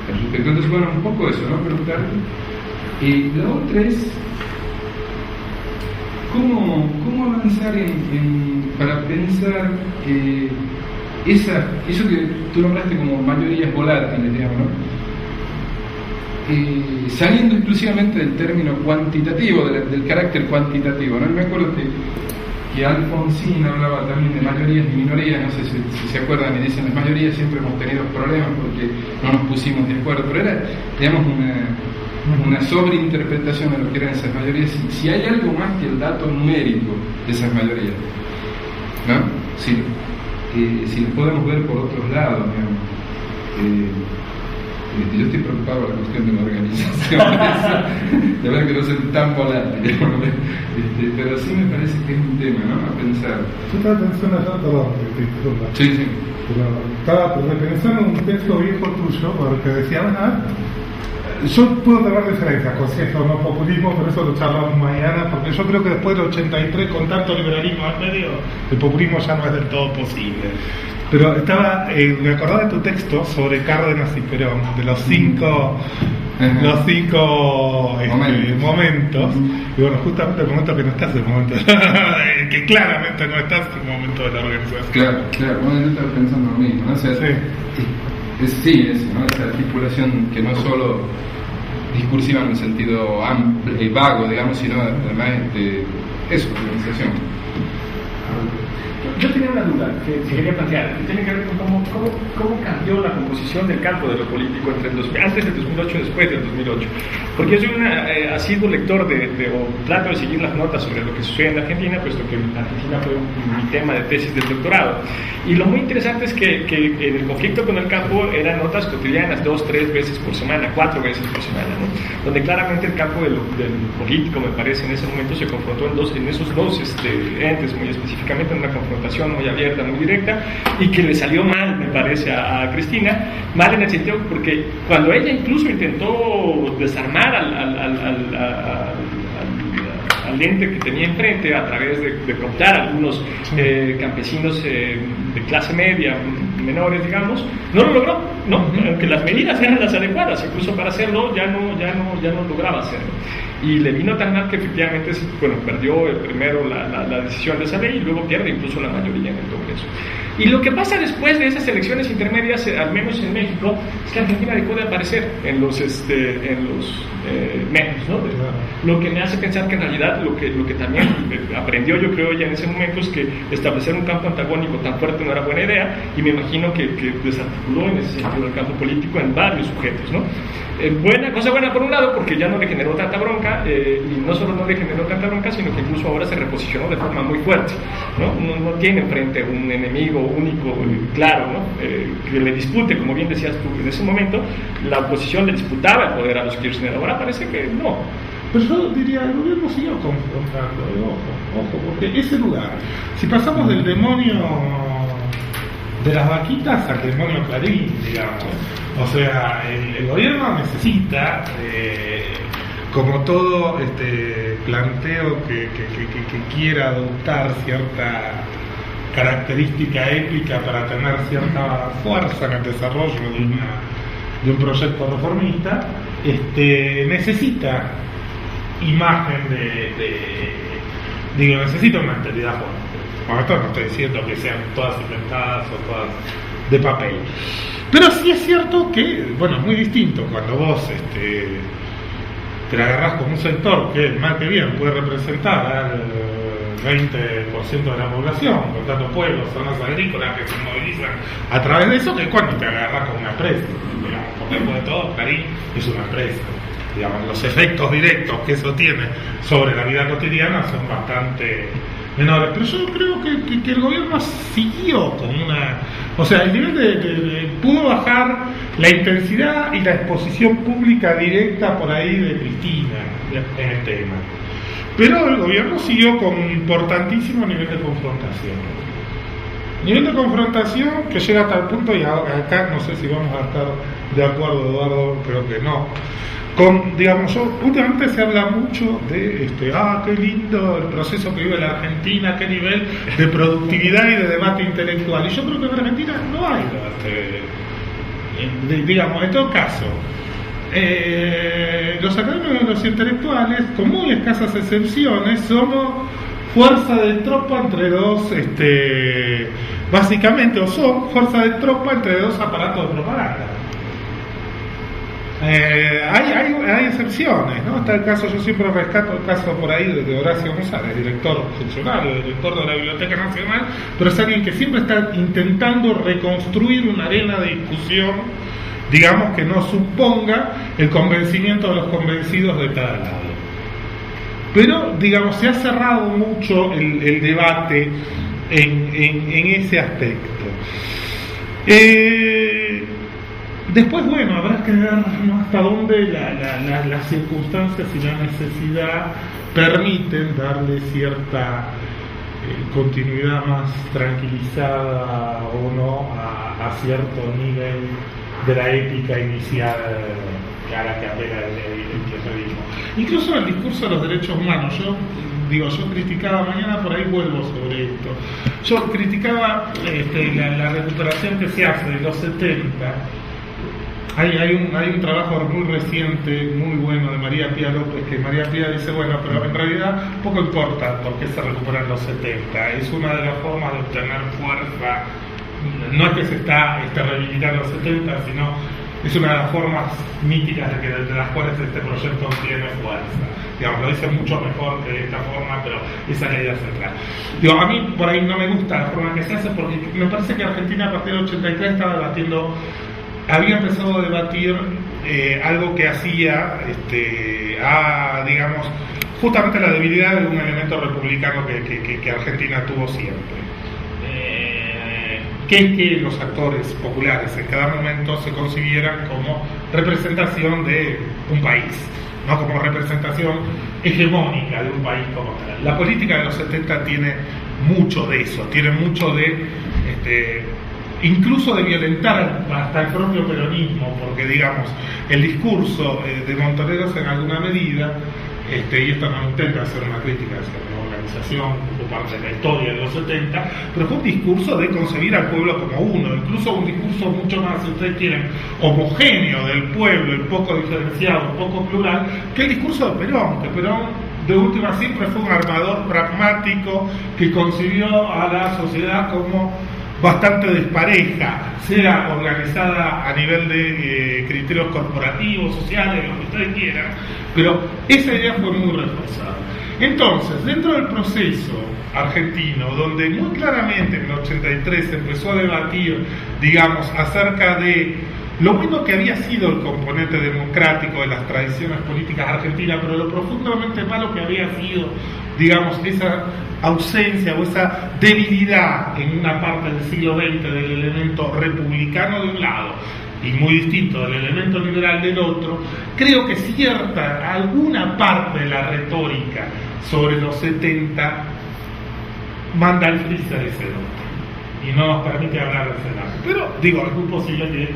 respecto. Entonces, bueno, un poco eso, ¿no? Preguntarte. Y la otra es ¿cómo avanzar para pensar eso que tú nombraste como mayorías volátiles, digamos, ¿no? Saliendo exclusivamente del término cuantitativo, del carácter cuantitativo, ¿no? Me acuerdo que Alfonsín hablaba también de mayorías y minorías, no sé si se acuerdan, y dicen las mayorías siempre hemos tenido problemas porque no nos pusimos de acuerdo, pero era, digamos, una sobreinterpretación de lo que eran esas mayorías, si hay algo más que el dato numérico de esas mayorías, ¿no? Si lo podemos ver por otros lados, digamos. Yo estoy preocupado por la cuestión de la organización, de ver que no sean tan volátiles, pero sí me parece que es un tema, ¿no? A pensar. Yo estaba pensando allá, perdón, sí. Pero estaba pensando en un texto viejo tuyo, porque decía, yo puedo tener diferencias con cierto no populismo, pero eso lo charlamos mañana, porque yo creo que después del 83, con tanto liberalismo al medio, el populismo ya no es del todo posible. Pero me acordaba de tu texto sobre Cárdenas y Perón, de los cinco momentos. Y bueno, justamente el momento que no estás, el momento que claramente no estás, el momento de la organización. Claro, bueno, yo estaba pensando lo mismo, ¿no? O sea, sí. ¿no? Esa articulación que no es solo discursiva en el sentido amplio y vago, digamos, sino además eso, organización. Yo tenía una duda que quería plantear, que tiene que ver con cómo cambió la composición del campo de lo político antes del 2008 y después del 2008. Porque yo soy un asiduo lector o trato de seguir las notas sobre lo que sucede en Argentina, puesto que Argentina fue mi tema de tesis del doctorado. Y lo muy interesante es que en el conflicto con el campo eran notas cotidianas, 2-3 veces por semana, 4 veces por semana, ¿no? Donde claramente el campo del político, me parece, en ese momento se confrontó en esos dos entes, muy específicamente en una confrontación muy abierta, muy directa, y que le salió mal, me parece, a Cristina, mal en el sentido porque cuando ella incluso intentó desarmar al ente que tenía enfrente a través de cooptar a algunos campesinos de clase media, menores, digamos, no lo logró, ¿no? Aunque las medidas eran las adecuadas, incluso para hacerlo ya no lograba hacerlo. Y le vino tan mal que efectivamente, perdió primero la decisión de esa ley y luego pierde incluso la mayoría en el Congreso. Y lo que pasa después de esas elecciones intermedias, al menos en México, es que Argentina dejó de aparecer en los medios, ¿no? Lo que me hace pensar que en realidad lo que también aprendió, yo creo, ya en ese momento es que establecer un campo antagónico tan fuerte no era buena idea, y me imagino que desarticuló en ese sentido el campo político en varios sujetos, ¿no? Cosa buena por un lado, porque ya no le generó tanta bronca, y no solo no le generó tanta bronca, sino que incluso ahora se reposicionó de forma muy fuerte, ¿no? No tiene enfrente un enemigo único, claro, ¿no? Que le dispute, como bien decías tú, en ese momento la oposición le disputaba el poder a los Kirchner, ahora parece que no. Pero yo diría, el gobierno siguió confrontando, ojo, porque ese lugar, si pasamos del demonio de las vaquitas al demonio Clarín, digamos, o sea, el gobierno necesita, como todo planteo que quiera adoptar cierta característica épica para tener cierta fuerza en el desarrollo de un proyecto reformista, necesita imagen necesita una entidad fuerte. Con esto no estoy diciendo que sean todas inventadas o todas de papel, pero sí es cierto que, es muy distinto cuando vos te la agarrás con un sector que mal que bien puede representar al 20% de la población, por tanto pueblos, zonas agrícolas que se movilizan a través de eso, que cuando te agarras con una empresa, digamos, porque después de todo Clarín es una empresa, digamos, los efectos directos que eso tiene sobre la vida cotidiana son bastante menores, pero yo creo que el gobierno siguió con el nivel pudo bajar la intensidad y la exposición pública directa por ahí de Cristina en el tema, pero el gobierno siguió con un importantísimo nivel de confrontación que llega hasta el punto, y acá no sé si vamos a estar de acuerdo, Eduardo, creo que no, últimamente se habla mucho de qué lindo el proceso que vive la Argentina, qué nivel de productividad y de debate intelectual, y yo creo que en Argentina no hay en todo caso, los académicos y los intelectuales, con muy escasas excepciones, somos fuerza de tropa entre dos, básicamente, o son fuerza de tropa entre dos aparatos de propaganda. Hay excepciones, ¿no? Está el caso, yo siempre rescato el caso por ahí de Horacio González, director funcionario, director de la Biblioteca Nacional, pero es alguien que siempre está intentando reconstruir una arena de discusión, digamos, que no suponga el convencimiento de los convencidos de cada lado. Pero, se ha cerrado mucho el debate en ese aspecto. Después, habrá que ver hasta dónde las circunstancias y la necesidad permiten darle cierta continuidad más tranquilizada o no a cierto nivel de la épica inicial a la que apela el kirchnerismo. Incluso el discurso de los derechos humanos, yo criticaba, mañana por ahí vuelvo sobre esto, yo criticaba la recuperación que se hace de los 70. Hay un trabajo muy reciente, muy bueno, de María Pía López, que María Pía dice, bueno, pero en realidad poco importa por qué se recuperan los 70, es una de las formas de obtener fuerza, no es que se está reivindicando los 70, sino es una de las formas míticas de las cuales este proyecto tiene fuerza. Digamos, lo dice mucho mejor que de esta forma, pero esa es la idea central. Digo, a mí por ahí no me gusta la forma que se hace, porque me parece que Argentina a partir del 83 había empezado a debatir algo que hacía digamos, justamente la debilidad de un elemento republicano que Argentina tuvo siempre. Que los actores populares en cada momento se concibieran como representación de un país, no como representación hegemónica de un país como tal. La política de los 70 tiene mucho de eso, tiene mucho de incluso de violentar hasta el propio peronismo, porque digamos el discurso de Montoneros en alguna medida, y esto no intenta hacer una crítica hacia la organización como parte de la historia de los 70, pero fue un discurso de concebir al pueblo como uno, incluso un discurso mucho más, si ustedes quieren, homogéneo del pueblo, un poco diferenciado, un poco plural, que el discurso de Perón, que Perón de última siempre fue un armador pragmático que concibió a la sociedad como bastante despareja, sea organizada a nivel de criterios corporativos, sociales, lo que ustedes quieran, pero esa idea fue muy reforzada. Entonces, dentro del proceso argentino, donde muy claramente en el 83 se empezó a debatir, digamos, acerca de lo bueno que había sido el componente democrático de las tradiciones políticas argentinas, pero lo profundamente malo que había sido, digamos, esa ausencia o esa debilidad en una parte del siglo XX del elemento republicano de un lado y muy distinto del elemento liberal del otro, creo que alguna parte de la retórica sobre los 70 manda al freezer ese otro y no nos permite hablar del Senado. Pero digo, es muy posible que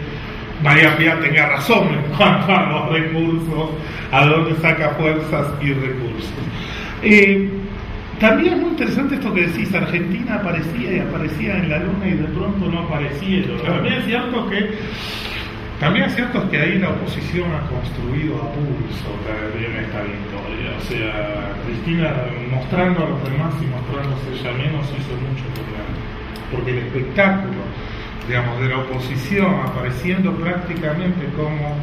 María Pía tenga razón en cuanto a los recursos, a dónde saca fuerzas y recursos. También es muy interesante esto que decís, Argentina aparecía y aparecía en la luna y de pronto no aparecía. También es cierto que ahí la oposición ha construido a pulso también esta victoria. O sea, Cristina mostrando a los demás y mostrándose ella menos hizo mucho porque el espectáculo, digamos, de la oposición apareciendo prácticamente como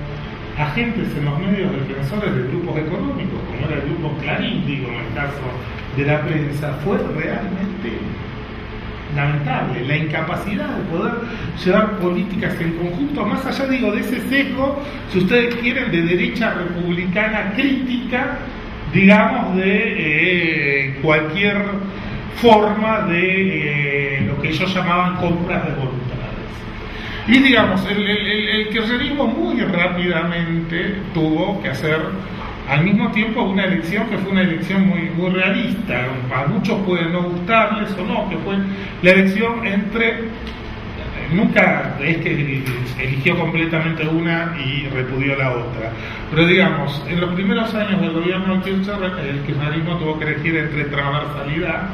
agentes en los medios defensores de grupos económicos, como era el grupo Clarín, digo, en el caso de la prensa, fue realmente lamentable. La incapacidad de poder llevar políticas en conjunto, más allá, digo, de ese sesgo, si ustedes quieren, de derecha republicana crítica, digamos, de cualquier forma de lo que ellos llamaban compras de voluntades. Y digamos, el kirchnerismo muy rápidamente tuvo que hacer al mismo tiempo una elección que fue una elección muy, muy realista. A muchos puede no gustarles o no, que fue la elección entre, nunca es que eligió completamente una y repudió la otra, pero digamos, en los primeros años del gobierno de Kirchner, el kirchnerismo tuvo que elegir entre transversalidad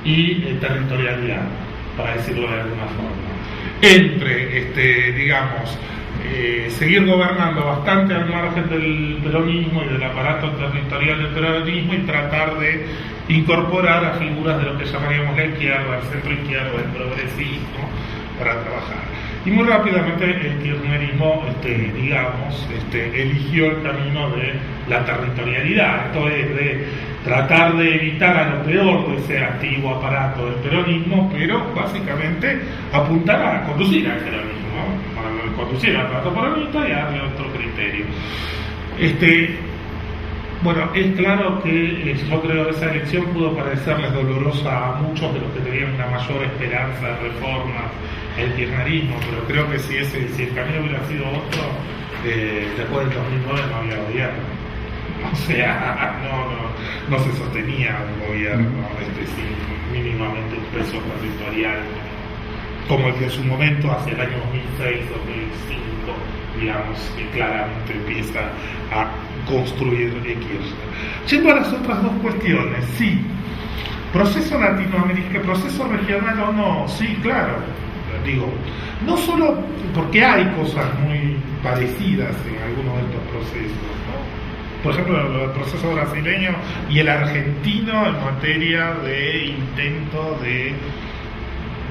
y territorialidad, para decirlo de alguna forma. Entre, digamos, seguir gobernando bastante al margen del peronismo y del aparato territorial del peronismo y tratar de incorporar a figuras de lo que llamaríamos la izquierda, el centro izquierdo, el progresismo, para trabajar. Y muy rápidamente el kirchnerismo, eligió el camino de la territorialidad, esto es de tratar de evitar a lo peor de ese antiguo aparato del peronismo, pero básicamente apuntar a conducir al peronismo, ¿no? A conducir al aparato peronista y a darle otro criterio. Bueno, es claro que yo creo que esa elección pudo parecerles dolorosa a muchos de los que tenían una mayor esperanza de reformas el kirchnerismo, pero creo que si el camino hubiera sido otro, después del 2009 no había gobierno. O sea, no se sostenía un gobierno sin mínimamente un peso territorial como el que en su momento, hacia el año 2006, 2005, digamos, que claramente empieza a construir Kirchner. Yendo a las otras dos cuestiones, sí, proceso latinoamericano, proceso regional o no, sí, claro, digo, no solo porque hay cosas muy parecidas en algunos de estos procesos, ¿no? Por ejemplo, el proceso brasileño y el argentino en materia de intento de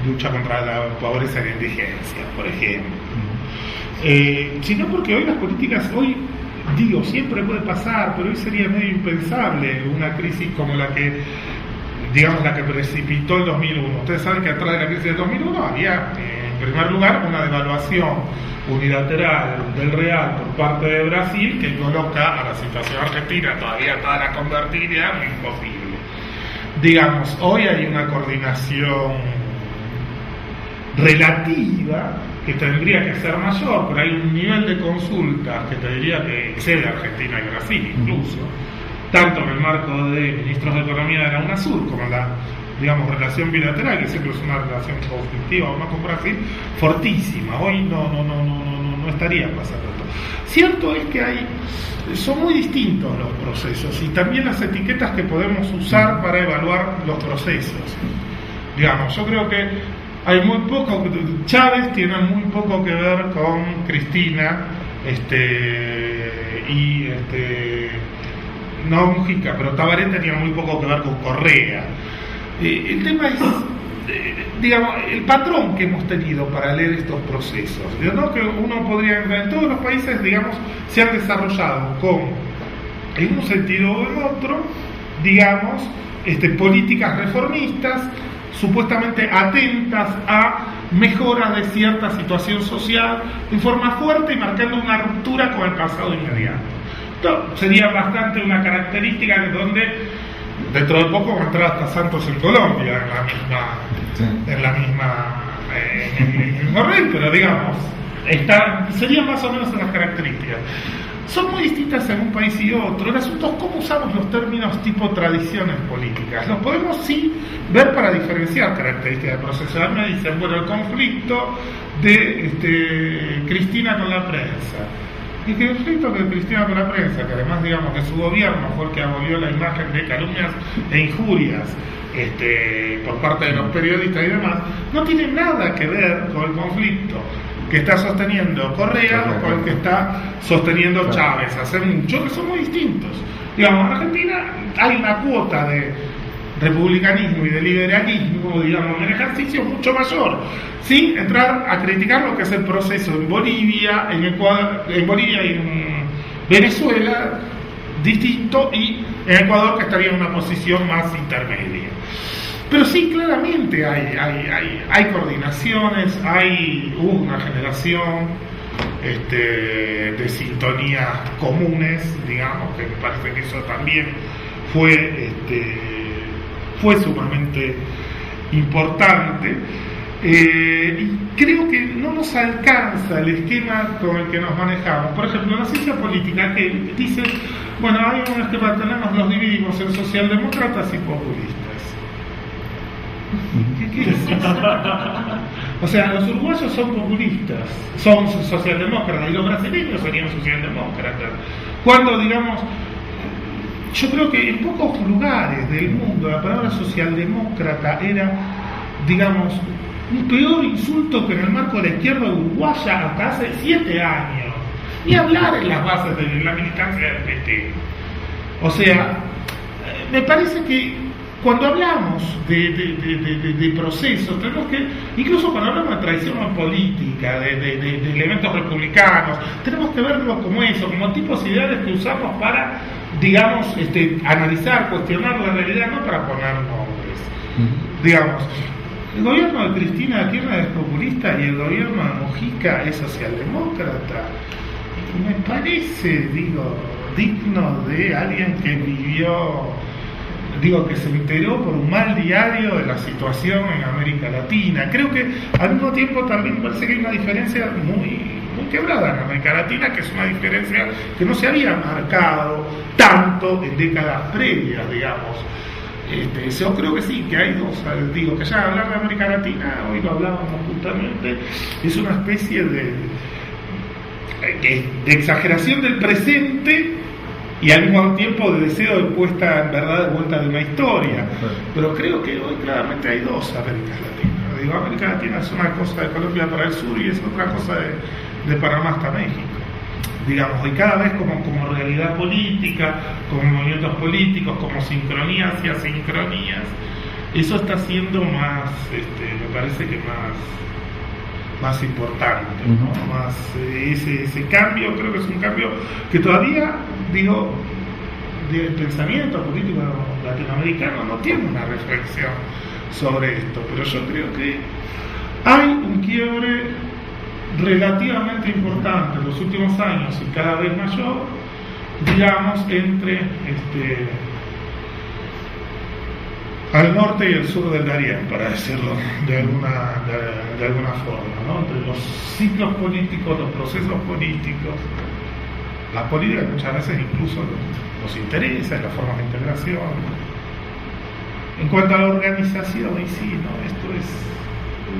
lucha contra la pobreza y la indigencia, por ejemplo. Sino porque hoy las políticas, digo, siempre puede pasar, pero hoy sería medio impensable una crisis como la que, digamos, la que precipitó el 2001. Ustedes saben que atrás de la crisis del 2001 había, en primer lugar, una devaluación unilateral del real por parte de Brasil que coloca a la situación argentina todavía toda la convertibilidad imposible. Digamos, hoy hay una coordinación relativa que tendría que ser mayor, pero hay un nivel de consultas que te diría que excede a Argentina y Brasil incluso, tanto en el marco de ministros de Economía de la UNASUR como en la, digamos, relación bilateral, que siempre es una relación conflictiva o no con Brasil, fortísima. Hoy no estaría pasando esto. Cierto es que son muy distintos los procesos y también las etiquetas que podemos usar para evaluar los procesos. Digamos, yo creo que hay muy poco, Chávez tiene muy poco que ver con Cristina, no Mujica, pero Tabaré tenía muy poco que ver con Correa. El tema es, digamos, el patrón que hemos tenido para leer estos procesos, ¿no? Que uno podría, en todos los países, digamos, se han desarrollado en un sentido o en otro, digamos, políticas reformistas, supuestamente atentas a mejoras de cierta situación social en forma fuerte y marcando una ruptura con el pasado inmediato. Esto sería bastante una característica donde dentro de poco va a entrar hasta Santos en Colombia en el mismo rey, pero digamos, serían más o menos esas características. Son muy distintas en un país y otro. El asunto es cómo usamos los términos tipo tradiciones políticas. Los podemos sí ver para diferenciar características del proceso. Me dicen, bueno, el conflicto de Cristina con la prensa. Y que el conflicto de Cristina con la prensa, que además, digamos, que su gobierno fue el que abolió la imagen de calumnias e injurias por parte de los periodistas y demás, no tiene nada que ver con el conflicto que está sosteniendo Correa o con el que está sosteniendo Chávez hace mucho, que son muy distintos. Digamos, en Argentina hay una cuota de republicanismo y de liberalismo, digamos, en ejercicio mucho mayor, sin entrar a criticar lo que es el proceso en Bolivia, en Ecuador, en Bolivia y en Venezuela, distinto, y en Ecuador, que estaría en una posición más intermedia. Pero sí, claramente hay coordinaciones, hubo una generación de sintonías comunes, digamos, que me parece que eso también fue sumamente importante. Y creo que no nos alcanza el esquema con el que nos manejamos. Por ejemplo, la ciencia política que dice, bueno, hay un esquema, los dividimos en socialdemócratas y populistas. ¿Qué es eso? O sea, los uruguayos son populistas, son socialdemócratas, y los brasileños serían socialdemócratas. Cuando, digamos, yo creo que en pocos lugares del mundo la palabra socialdemócrata era, digamos, un peor insulto que en el marco de la izquierda uruguaya hasta hace 7 años. Ni hablar en las bases de la militancia del PT. O sea, me parece que cuando hablamos de procesos, tenemos que, incluso cuando hablamos de tradición política, de elementos republicanos, tenemos que verlo como eso, como tipos ideales que usamos para, digamos, analizar, cuestionar la realidad, no para poner nombres. Digamos, el gobierno de Cristina Kirchner es populista y el gobierno de Mujica es socialdemócrata. Y me parece, digno de alguien que vivió, que se enteró por un mal diario de la situación en América Latina. Creo que al mismo tiempo también parece que hay una diferencia muy quebrada en América Latina, que es una diferencia que no se había marcado tanto en décadas previas, digamos. Yo creo que sí, que hay dos. Digo, que ya hablar de América Latina, hoy lo hablábamos justamente, es una especie de exageración del presente y al mismo tiempo de deseo de puesta en verdad de vuelta de una historia. Pero creo que hoy claramente hay dos Américas Latinas. Digo, América Latina es una cosa de Colombia para el sur y es otra cosa de Panamá hasta México. Digamos, y cada vez como realidad política, como movimientos políticos, como sincronías y asincronías, eso está siendo más, me parece que más importante, ¿no? Más ese cambio, creo que es un cambio que todavía, digo, del pensamiento político latinoamericano no tiene una reflexión sobre esto, pero yo creo que hay un quiebre relativamente importante en los últimos años y cada vez mayor, digamos, entre al norte y el sur del Darién, para decirlo de alguna forma, ¿no? Entre los ciclos políticos, los procesos políticos, la política muchas veces incluso los intereses, las formas de integración. En cuanto a la organización, y sí, ¿no? Esto es,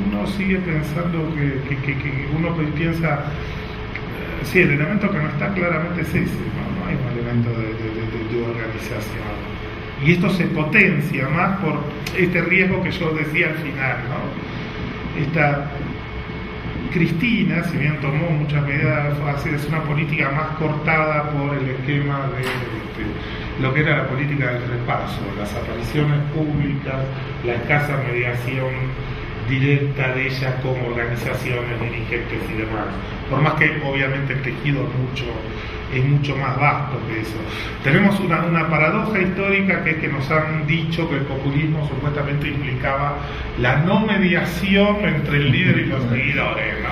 uno sigue pensando que uno piensa, sí, el elemento que no está claramente es ese, no hay un elemento de organización. Y esto se potencia más por este riesgo que yo decía al final, ¿no? Esta Cristina, si bien tomó muchas medidas, es una política más cortada por el esquema de lo que era la política del repaso, las apariciones públicas, la escasa mediación directa de ella como organizaciones, dirigentes y demás. Por más que obviamente el tejido es mucho más vasto que eso. Tenemos una paradoja histórica que es que nos han dicho que el populismo supuestamente implicaba la no mediación entre el líder y los seguidores, ¿no?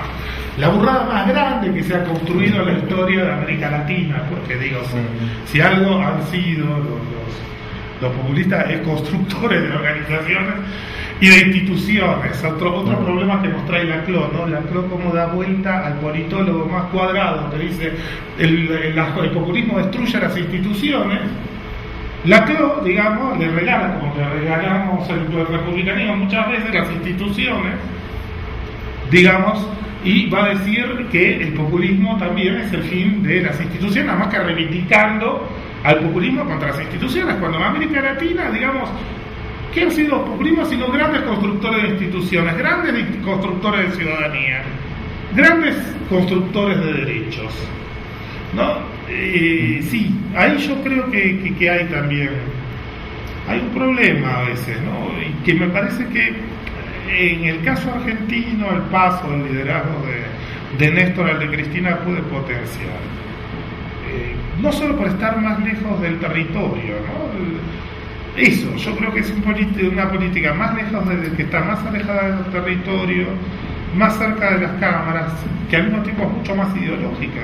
La burrada más grande que se ha construido en la historia de América Latina, porque digo, si algo han sido los populistas es constructores de organizaciones y de instituciones. Otro problema que nos trae Laclau, ¿no? Laclau como da vuelta al politólogo más cuadrado que dice el populismo destruye las instituciones. Laclau, digamos, le regala, como le regalamos el republicanismo muchas veces, las instituciones, digamos, y va a decir que el populismo también es el fin de las instituciones, nada más que reivindicando al populismo contra las instituciones, cuando en América Latina, digamos, ¿qué han sido los populismos sino grandes constructores de instituciones, grandes constructores de ciudadanía, grandes constructores de derechos, ¿no? Sí, ahí yo creo que hay también, hay un problema a veces, ¿no? Y que me parece que en el caso argentino el paso, el liderazgo de Néstor al de Cristina puede potenciar, no solo por estar más lejos del territorio, ¿no? Eso, yo creo que es una política más lejos que está más alejada del territorio, más cerca de las cámaras, que al mismo tiempo es mucho más ideológica,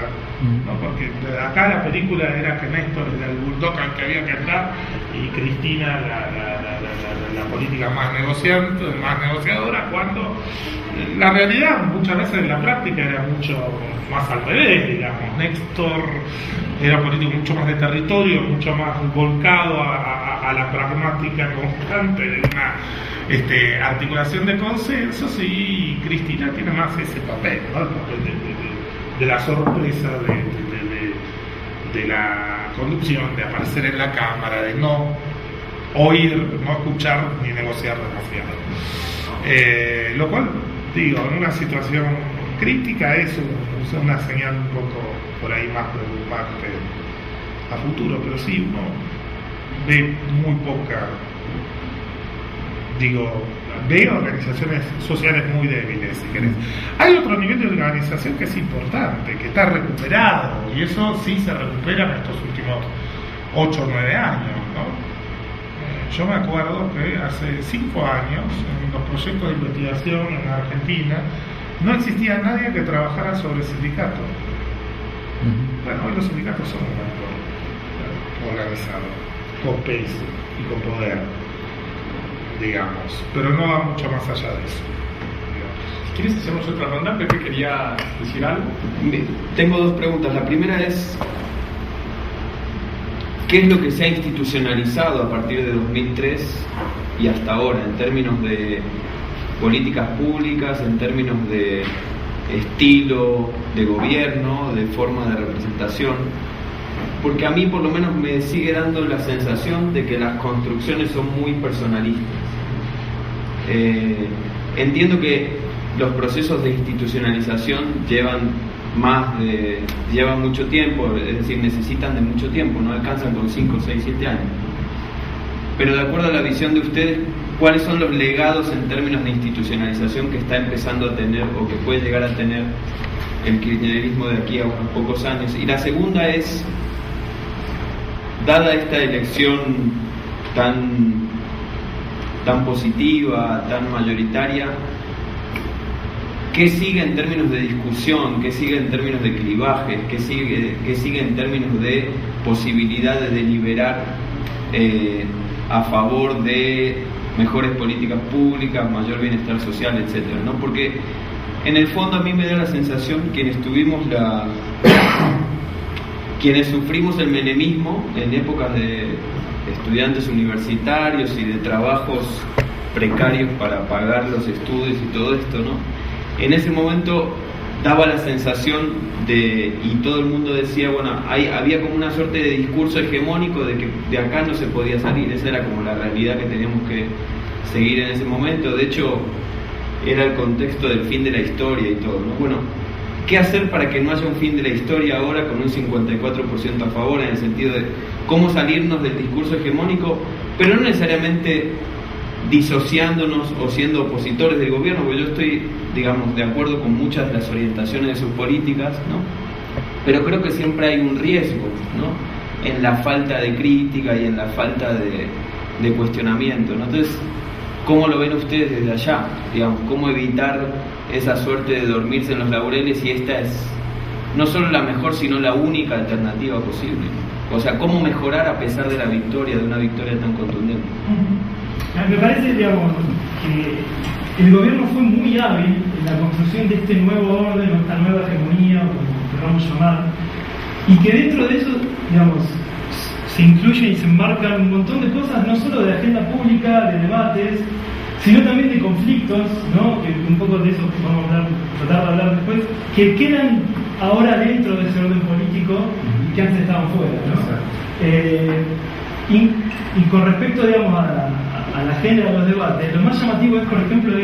¿no? Porque acá la película era que Néstor era el bulldog al que había que andar y Cristina la política más negociadora, cuando la realidad muchas veces en la práctica era mucho más al revés, digamos. Néstor era político mucho más de territorio, mucho más volcado a la pragmática constante de una articulación de consensos, y Cristina tiene más ese papel, ¿no? El papel de la sorpresa, de la conducción, de aparecer en la cámara, de no oír, no escuchar ni negociar demasiado. Lo cual, digo, en una situación crítica es una señal un poco por ahí más preocupante a futuro, pero sí uno ve muy poca, ve organizaciones sociales muy débiles, si querés. Hay otro nivel de organización que es importante, que está recuperado, y eso sí se recupera en estos últimos 8 o 9 años, ¿no? Yo me acuerdo que hace 5 años, en los proyectos de investigación en Argentina, no existía nadie que trabajara sobre sindicatos. Bueno, hoy los sindicatos son un actor organizado, con peso y con poder, digamos, pero no va mucho más allá de eso. Si quieres hacemos otra ronda. Pepe quería decir algo. Tengo 2 preguntas. La primera es, qué es lo que se ha institucionalizado a partir de 2003 y hasta ahora, en términos de políticas públicas, en términos de estilo de gobierno, de forma de representación, porque a mí por lo menos me sigue dando la sensación de que las construcciones son muy personalistas. Entiendo que los procesos de institucionalización llevan mucho tiempo, es decir, necesitan de mucho tiempo, no alcanzan con 5, 6, 7 años. Pero de acuerdo a la visión de ustedes, ¿cuáles son los legados en términos de institucionalización que está empezando a tener o que puede llegar a tener el kirchnerismo de aquí a unos pocos años? Y la segunda es, dada esta elección tan positiva, tan mayoritaria, ¿qué sigue en términos de discusión? ¿Qué sigue en términos de clivajes? ¿Qué sigue en términos de posibilidad de deliberar a favor de mejores políticas públicas, mayor bienestar social, etcétera, ¿no? Porque en el fondo a mí me da la sensación quienes sufrimos el menemismo en épocas de estudiantes universitarios y de trabajos precarios para pagar los estudios y todo esto, ¿no? En ese momento daba la sensación y todo el mundo decía, bueno, había como una suerte de discurso hegemónico de que de acá no se podía salir. Esa era como la realidad que teníamos que seguir en ese momento. De hecho, era el contexto del fin de la historia y todo, ¿no? Bueno, ¿qué hacer para que no haya un fin de la historia ahora con un 54% a favor, en el sentido de cómo salirnos del discurso hegemónico, pero no necesariamente disociándonos o siendo opositores del gobierno, porque yo estoy, digamos, de acuerdo con muchas de las orientaciones de sus políticas, ¿no? Pero creo que siempre hay un riesgo, ¿no?, en la falta de crítica y en la falta de cuestionamiento, ¿no? Entonces, ¿cómo lo ven ustedes desde allá? Digamos, ¿cómo evitar esa suerte de dormirse en los laureles si esta es no solo la mejor, sino la única alternativa posible? O sea, ¿cómo mejorar a pesar de una victoria tan contundente? Me parece, digamos, que el gobierno fue muy hábil en la construcción de este nuevo orden, o esta nueva hegemonía, como queramos llamar, y que dentro de eso, digamos, se incluyen y se enmarcan un montón de cosas, no solo de agenda pública, de debates, sino también de conflictos, ¿no?, que un poco de eso vamos a tratar de hablar después, que quedan ahora dentro de ese orden político que antes estaban fuera, ¿no? Y con respecto, digamos, a la agenda de los debates, lo más llamativo es, por ejemplo,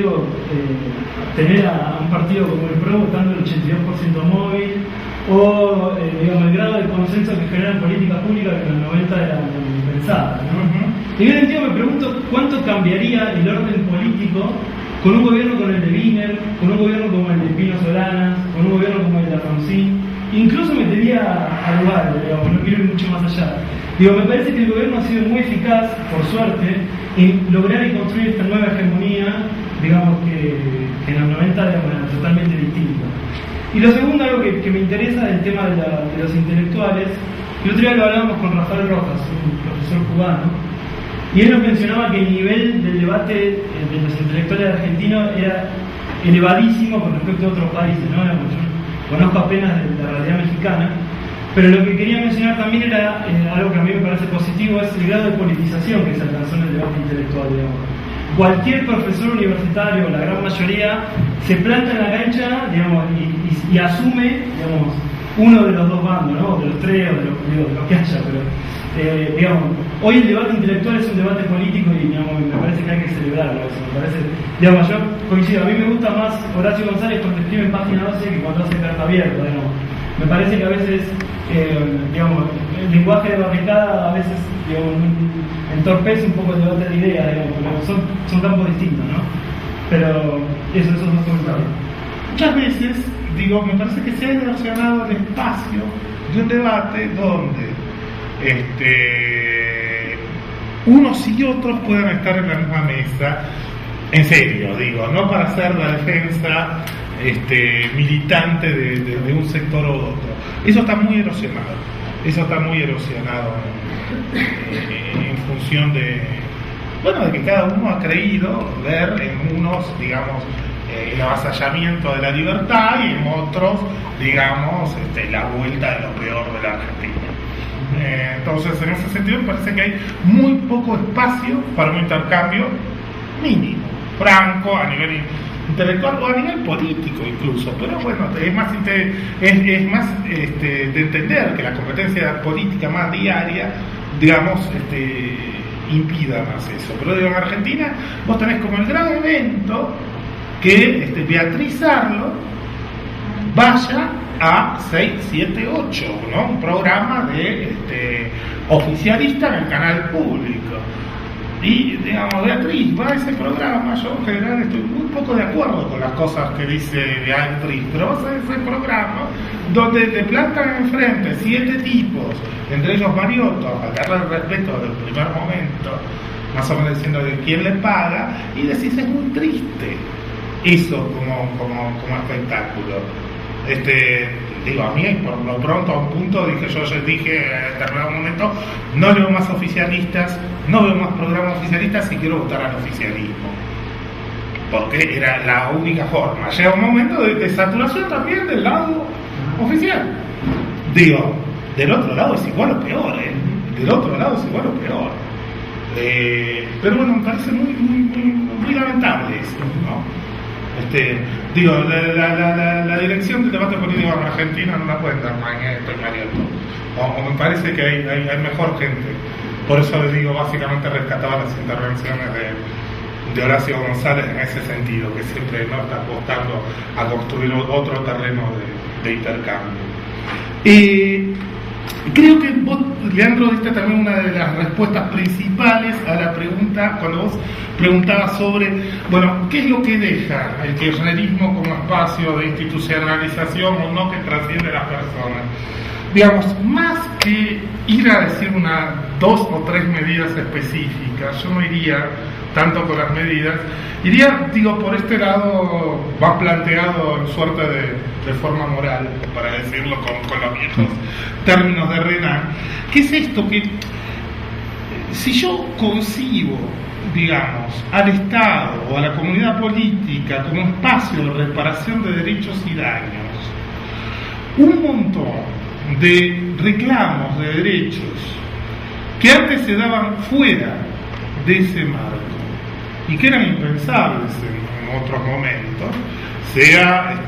tener a un partido como el PRO votando el 82% móvil, o digamos, el grado de consenso que generan políticas públicas que en los 90 eran impensadas, ¿no? En ese sentido me pregunto cuánto cambiaría el orden político con un gobierno como el de Wiener, con un gobierno como el de Pino Solanas, con un gobierno como el de Alfonsín. Incluso metería a Duvalde, digamos, no quiero ir mucho más allá. Me parece que el gobierno ha sido muy eficaz, por suerte, en lograr y construir esta nueva hegemonía, digamos, que en los 90 era totalmente distinta. Y lo segundo, algo que me interesa, es el tema de los intelectuales. El otro día lo hablábamos con Rafael Rojas, un profesor cubano, y él nos mencionaba que el nivel del debate de los intelectuales argentinos era elevadísimo con respecto a otros países, ¿no? Yo conozco apenas de la realidad mexicana, pero lo que quería mencionar también era algo que a mí me parece positivo, es el grado de politización que se alcanzó en el debate intelectual, digamos. Cualquier profesor universitario, la gran mayoría, se planta en la cancha, digamos, y asume, digamos, uno de los dos bandos, ¿no?, de los tres o de los que haya, pero digamos, hoy el debate intelectual es un debate político y, digamos, me parece que hay que celebrarlo. Eso me parece, digamos, yo coincido, a mí me gusta más Horacio González cuando escribe en Página 12 que cuando hace Carta Abierta, digamos. Me parece que a veces, digamos, el lenguaje de barricada a veces, digamos, entorpece un poco el debate de ideas, digamos, porque son campos distintos, ¿no? Pero esos dos comentarios. Muchas veces, me parece que se ha erosionado el espacio de un debate donde unos y otros puedan estar en la misma mesa, en serio, no para hacer la defensa militante de un sector u otro. Eso está muy erosionado. En función de que cada uno ha creído ver en unos, digamos, el avasallamiento de la libertad y en otros, digamos, la vuelta de lo peor de la Argentina. Entonces, en ese sentido, me parece que hay muy poco espacio para un intercambio mínimo, franco, a nivel intelectual o a nivel político incluso, pero bueno, es más de entender que la competencia política más diaria, digamos, impida más eso. Pero digo, en Argentina vos tenés como el gran evento que Beatriz Arlo vaya a 6, 7, 8, ¿no? Un programa de oficialista en el canal público. Y, digamos, Beatriz va a ese programa. Yo en general estoy muy poco de acuerdo con las cosas que dice Beatriz, pero vas a ese programa donde te plantan enfrente 7 tipos, entre ellos Mariotto, al darle el respeto del primer momento, más o menos diciendo de quién le paga, y decís, es muy triste eso como espectáculo. Digo, a mí por lo pronto a un punto yo dije en determinado momento, no veo más oficialistas, no veo más programas oficialistas y quiero votar al oficialismo, porque era la única forma. Llega un momento de saturación también del lado oficial. Digo, del otro lado es igual o peor, del otro lado es igual o peor. Pero bueno, me parece muy lamentable eso, ¿no? Digo, la dirección del debate político en Argentina no la pueden dar Mariotto y Mariotto, o me parece que hay mejor gente. Por eso les digo, básicamente rescataba las intervenciones de Horacio González en ese sentido, que siempre no está apostando a construir otro terreno de intercambio. Creo que vos, Leandro, diste también una de las respuestas principales a la pregunta, cuando vos preguntabas sobre, bueno, ¿qué es lo que deja el kirchnerismo como espacio de institucionalización o no que trasciende a las personas? Digamos, más que ir a decir 2 o 3 medidas específicas, yo no iría tanto con las medidas, iría, digo, por este lado, va planteado en suerte de forma moral, para decirlo con los viejos términos de Renan. ¿Qué es esto? Que si yo concibo, digamos, al Estado o a la comunidad política como espacio de reparación de derechos y daños, un montón de reclamos de derechos que antes se daban fuera de ese marco y que eran impensables en otros momentos, sea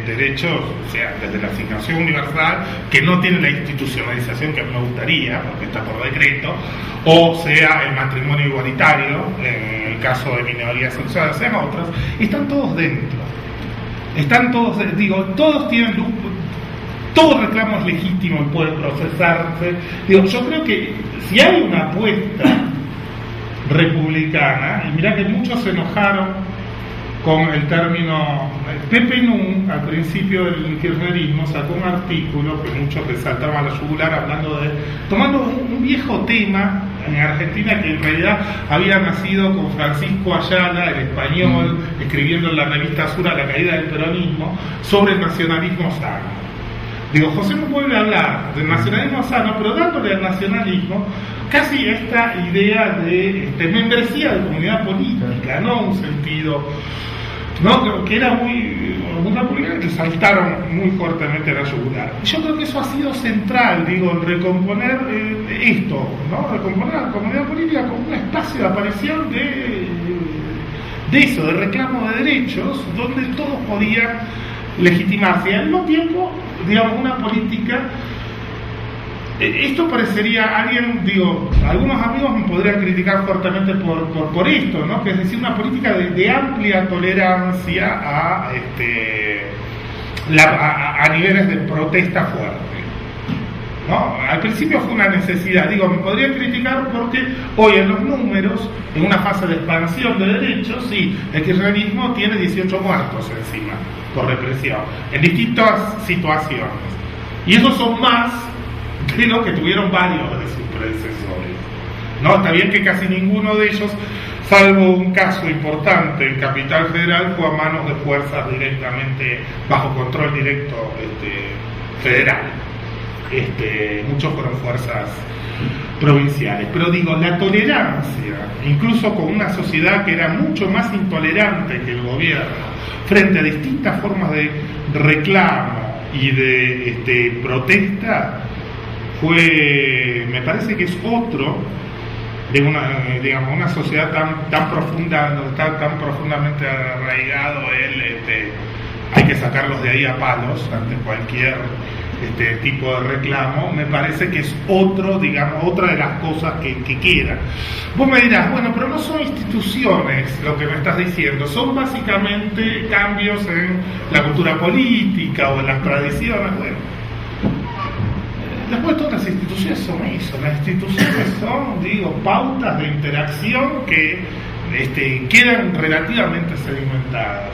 derechos, sea desde la asignación universal, que no tiene la institucionalización que a mí me gustaría, porque está por decreto, o sea el matrimonio igualitario, en el caso de minorías sexuales, sean otras, están todos dentro. Están todos, digo, todos tienen luz. Todo reclamo es legítimo y puede procesarse. Digo, yo creo que si hay una apuesta republicana, y mirá que muchos se enojaron con el término, Pepe Nun al principio del kirchnerismo sacó un artículo que muchos le saltaban a la yugular tomando un viejo tema en Argentina que en realidad había nacido con Francisco Ayala, el español, escribiendo en la revista Sura La caída del peronismo, sobre el nacionalismo sano. Digo, José no puede hablar del nacionalismo sano, pero dándole al nacionalismo casi esta idea de membresía de comunidad política, no un sentido, ¿no? Que era muy republicano, que saltaron muy fuertemente a la yugular. Yo creo que eso ha sido central, digo, en recomponer esto, ¿no? Recomponer a la comunidad política como un espacio de aparición de eso, de reclamo de derechos, donde todos podían legitimarse y al mismo tiempo, digamos, una política. Esto parecería, algunos amigos me podrían criticar fuertemente por esto, ¿no? Que es decir, una política de amplia tolerancia a niveles de protesta fuerte, ¿no? Al principio fue una necesidad, me podrían criticar porque hoy en los números, en una fase de expansión de derechos, sí, el kirchnerismo tiene 18 muertos encima por represión, en distintas situaciones, y esos son más de lo que tuvieron varios de sus predecesores, ¿no? Está bien que casi ninguno de ellos, salvo un caso importante en Capital Federal, fue a manos de fuerzas directamente bajo control directo federal. Muchos fueron fuerzas provinciales, pero la tolerancia, incluso con una sociedad que era mucho más intolerante que el gobierno frente a distintas formas de reclamo y de protesta, me parece que es otro de una sociedad tan profunda, donde está tan profundamente arraigado hay que sacarlos de ahí a palos ante cualquier tipo de reclamo. Me parece que es otra de las cosas que queda. Vos me dirás, bueno, pero no son instituciones lo que me estás diciendo, son básicamente cambios en la cultura política o en las tradiciones. Bueno, después todas las instituciones son eso, las instituciones son, pautas de interacción que quedan relativamente sedimentadas.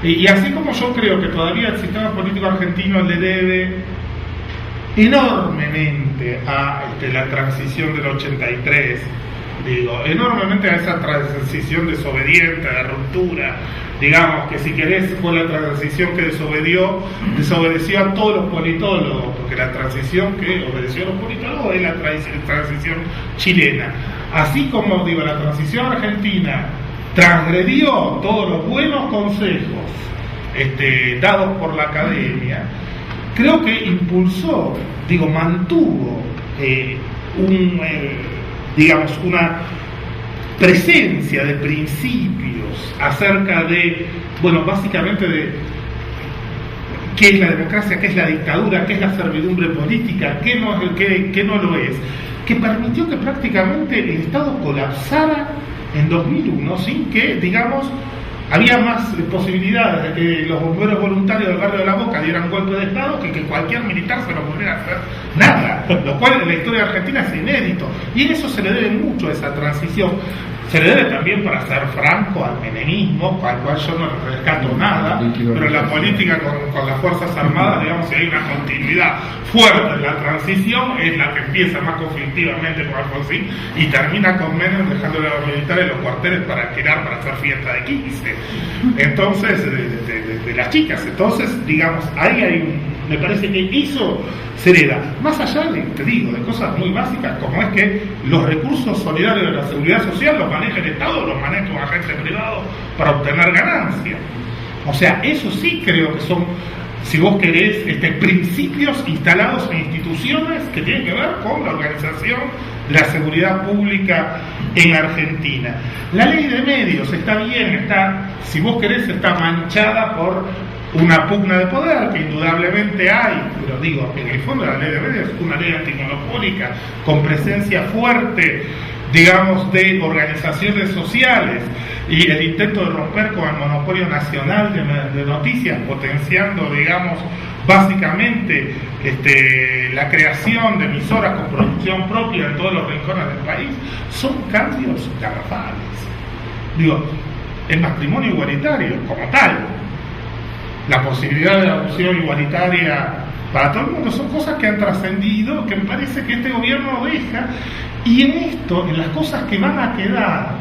Y así como yo creo que todavía el sistema político argentino le debe enormemente a la transición del 83, enormemente a esa transición desobediente, de ruptura, digamos que si querés fue la transición que desobedeció a todos los politólogos, porque la transición que obedeció a los politólogos es la transición chilena. Así como la transición argentina transgredió todos los buenos consejos dados por la academia, creo que impulsó, mantuvo una presencia de principios acerca de, básicamente de qué es la democracia, qué es la dictadura, qué es la servidumbre política, qué no lo es, que permitió que prácticamente el Estado colapsara en 2001 sin que, había más posibilidades de que los bomberos voluntarios del barrio de La Boca dieran golpe de Estado que cualquier militar se lo pudiera hacer nada, lo cual en la historia argentina es inédito, y en eso se le debe mucho a esa transición. Se le debe también, para ser franco, al menemismo, al cual yo no rescato nada, pero en la política con las Fuerzas Armadas, si hay una continuidad fuerte en la transición, es la que empieza más conflictivamente con Alfonsín y termina con Menem dejándole a los militares los cuarteles para alquilar para hacer fiesta de 15. Entonces, de las chicas. Entonces, ahí hay me parece que eso se hereda, más allá de cosas muy básicas, como es que los recursos solidarios de la seguridad social los maneja el Estado o los maneja un agente privado para obtener ganancias. O sea, eso sí creo que son, si vos querés, principios instalados en instituciones que tienen que ver con la organización de la seguridad pública en Argentina. La ley de medios está bien, si vos querés, está manchada por una pugna de poder, que indudablemente hay, pero en el fondo la ley de medios es una ley antimonopólica con presencia fuerte, de organizaciones sociales, y el intento de romper con el monopolio nacional de noticias, potenciando, básicamente la creación de emisoras con producción propia en todos los rincones del país, son cambios garrafales. El matrimonio igualitario como tal, la posibilidad de la adopción igualitaria para todo el mundo, son cosas que han trascendido, que me parece que este gobierno deja, y en las cosas que van a quedar,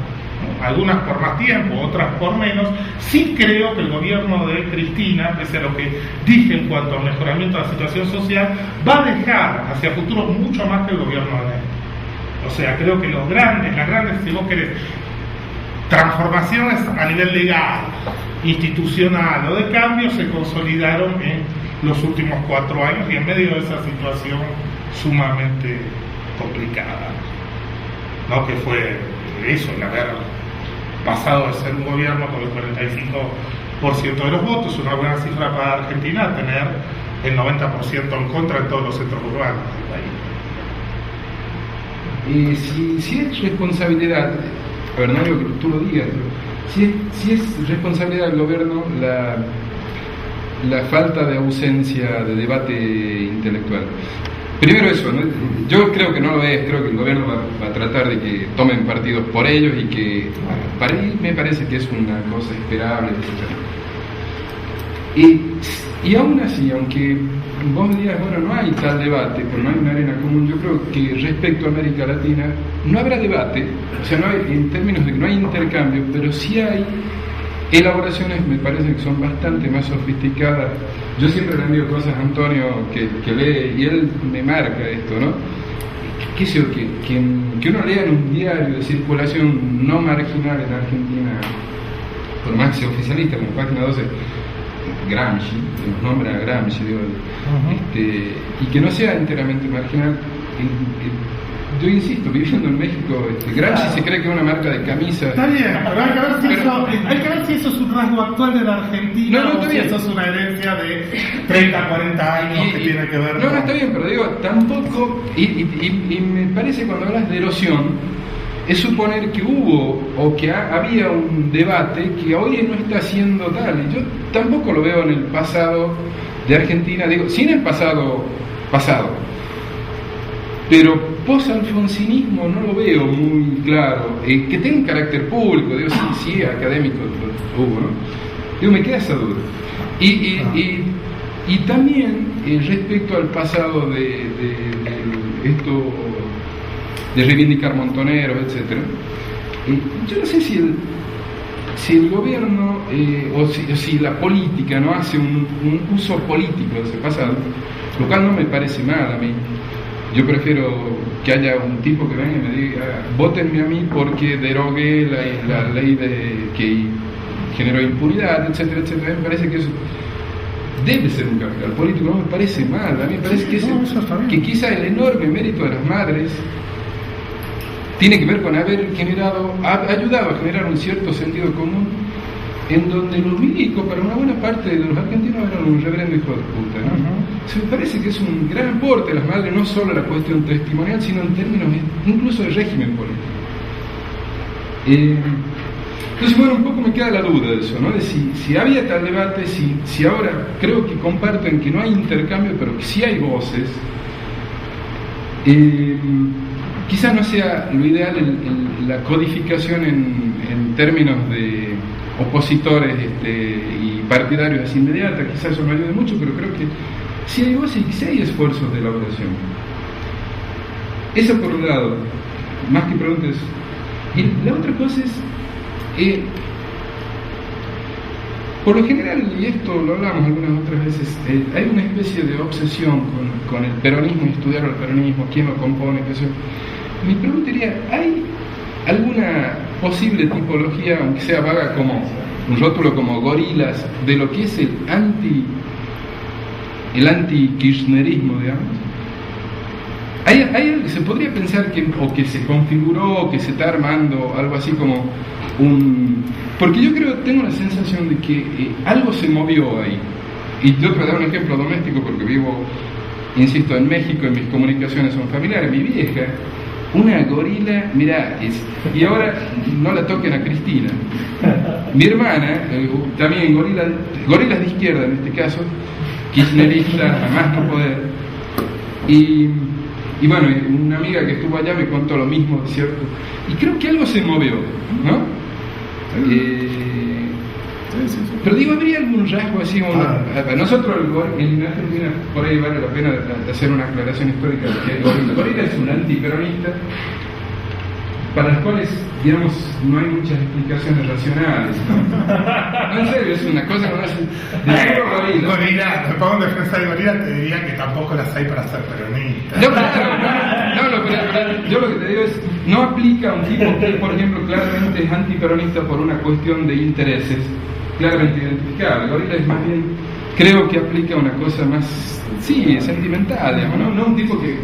algunas por más tiempo, otras por menos, sí creo que el gobierno de Cristina, pese a lo que dije en cuanto al mejoramiento de la situación social, va a dejar hacia el futuro mucho más que el gobierno de Néstor. O sea, creo que las grandes, si vos querés, transformaciones a nivel legal, institucional o de cambio se consolidaron en los últimos 4 años y en medio de esa situación sumamente complicada, que fue eso, el haber pasado de ser un gobierno con el 45% de los votos, una buena cifra para Argentina, tener el 90% en contra en todos los centros urbanos del país. Si es responsabilidad, a ver, no digo que tú lo digas, pero si es responsabilidad del gobierno la falta de ausencia de debate intelectual. Primero eso, ¿no? Yo creo que no lo es, creo que el gobierno va a tratar de que tomen partidos por ellos y que para mí me parece que es una cosa esperable, etc. Y aún así, aunque vos me digas, no hay tal debate, porque no hay una arena común, yo creo que respecto a América Latina no habrá debate, o sea, no hay, en términos de que no hay intercambio, pero sí hay elaboraciones, me parece que son bastante más sofisticadas. Yo siempre le envío cosas a Antonio que lee, y él me marca esto, ¿no? ¿Qué sé yo? Que uno lea en un diario de circulación no marginal en Argentina, por más que sea oficialista, como Página 12, Gramsci, que nos nombra a Gramsci, digo, y que no sea enteramente marginal. Yo insisto, viviendo en México, Gramsci se cree que es una marca de camisa. Está bien, pero hay que ver si eso es un rasgo actual de la Argentina No, o está si bien. eso es una herencia de 30, 40 años que tiene que ver No, con... está bien, pero digo, tampoco, y me parece cuando hablas de erosión, es suponer que hubo o que había un debate que hoy no está siendo tal. Y yo tampoco lo veo en el pasado de Argentina, digo, sí en el pasado, pero post-alfonsinismo no lo veo muy claro. Que tenga un carácter público, digo, sí, académico hubo, ¿no? Digo, me queda esa duda. Y también respecto al pasado de esto de reivindicar montoneros, etc. Yo no sé si el gobierno o si la política no hace un uso político de ese pasado, lo cual no me parece mal a mí. Yo prefiero que haya un tipo que venga y me diga, vótenme a mí porque derogué la ley que generó impunidad, etcétera, etcétera. Me parece que eso debe ser un capital político, no me parece mal. A mí me parece que quizá el enorme mérito de las madres tiene que ver con haber ayudado a generar un cierto sentido común en donde los milicos, para una buena parte de los argentinos, eran un reverendo hijo de puta, ¿no? Me parece que es un gran aporte de las madres, no solo la cuestión testimonial, sino en términos incluso de régimen político. Entonces, bueno, un poco me queda la duda de eso, ¿no? De si había tal debate, si ahora creo que comparto en que no hay intercambio, pero que sí hay voces. Quizás no sea lo ideal la codificación en términos de opositores y partidarios así inmediata, quizás eso no ayude mucho, pero creo que sí hay voces y sí hay esfuerzos de elaboración. Eso por un lado, más que preguntas. Y la otra cosa es, por lo general, y esto lo hablamos algunas otras veces, hay una especie de obsesión con el peronismo y estudiar el peronismo, quién lo compone, qué sé yo. Mi pregunta sería, ¿hay alguna posible tipología, aunque sea vaga, como un rótulo como gorilas, de lo que es el anti-kirchnerismo, digamos? ¿Se podría pensar que se configuró, o que se está armando algo así como porque yo tengo la sensación de que algo se movió ahí. Y yo te voy a dar un ejemplo doméstico porque vivo, insisto, en México y mis comunicaciones son familiares. Mi vieja, una gorila, mirá, y ahora no la toquen a Cristina. Mi hermana, también gorilas de izquierda en este caso, kirchnerista, a más no poder. Y bueno, una amiga que estuvo allá me contó lo mismo, ¿cierto? Y creo que algo se movió, ¿no? Pero digo, ¿habría algún rasgo así? Nosotros en Argentina, por ahí vale la pena hacer una aclaración histórica de que el gorila es un antiperonista para los cuales, digamos, no hay muchas explicaciones racionales, ¿no? En serio, es una cosa que no hace de puro gorila. Gorila, me pongo en defensa de gorila, te diría que tampoco las hay para ser peronistas. No, claro, pero yo lo que te digo es, no aplica a un tipo que, por ejemplo, claramente es antiperonista por una cuestión de intereses claramente identificable. Gorila es más bien, creo que aplica una cosa más, sí, sentimental, digamos, no un tipo que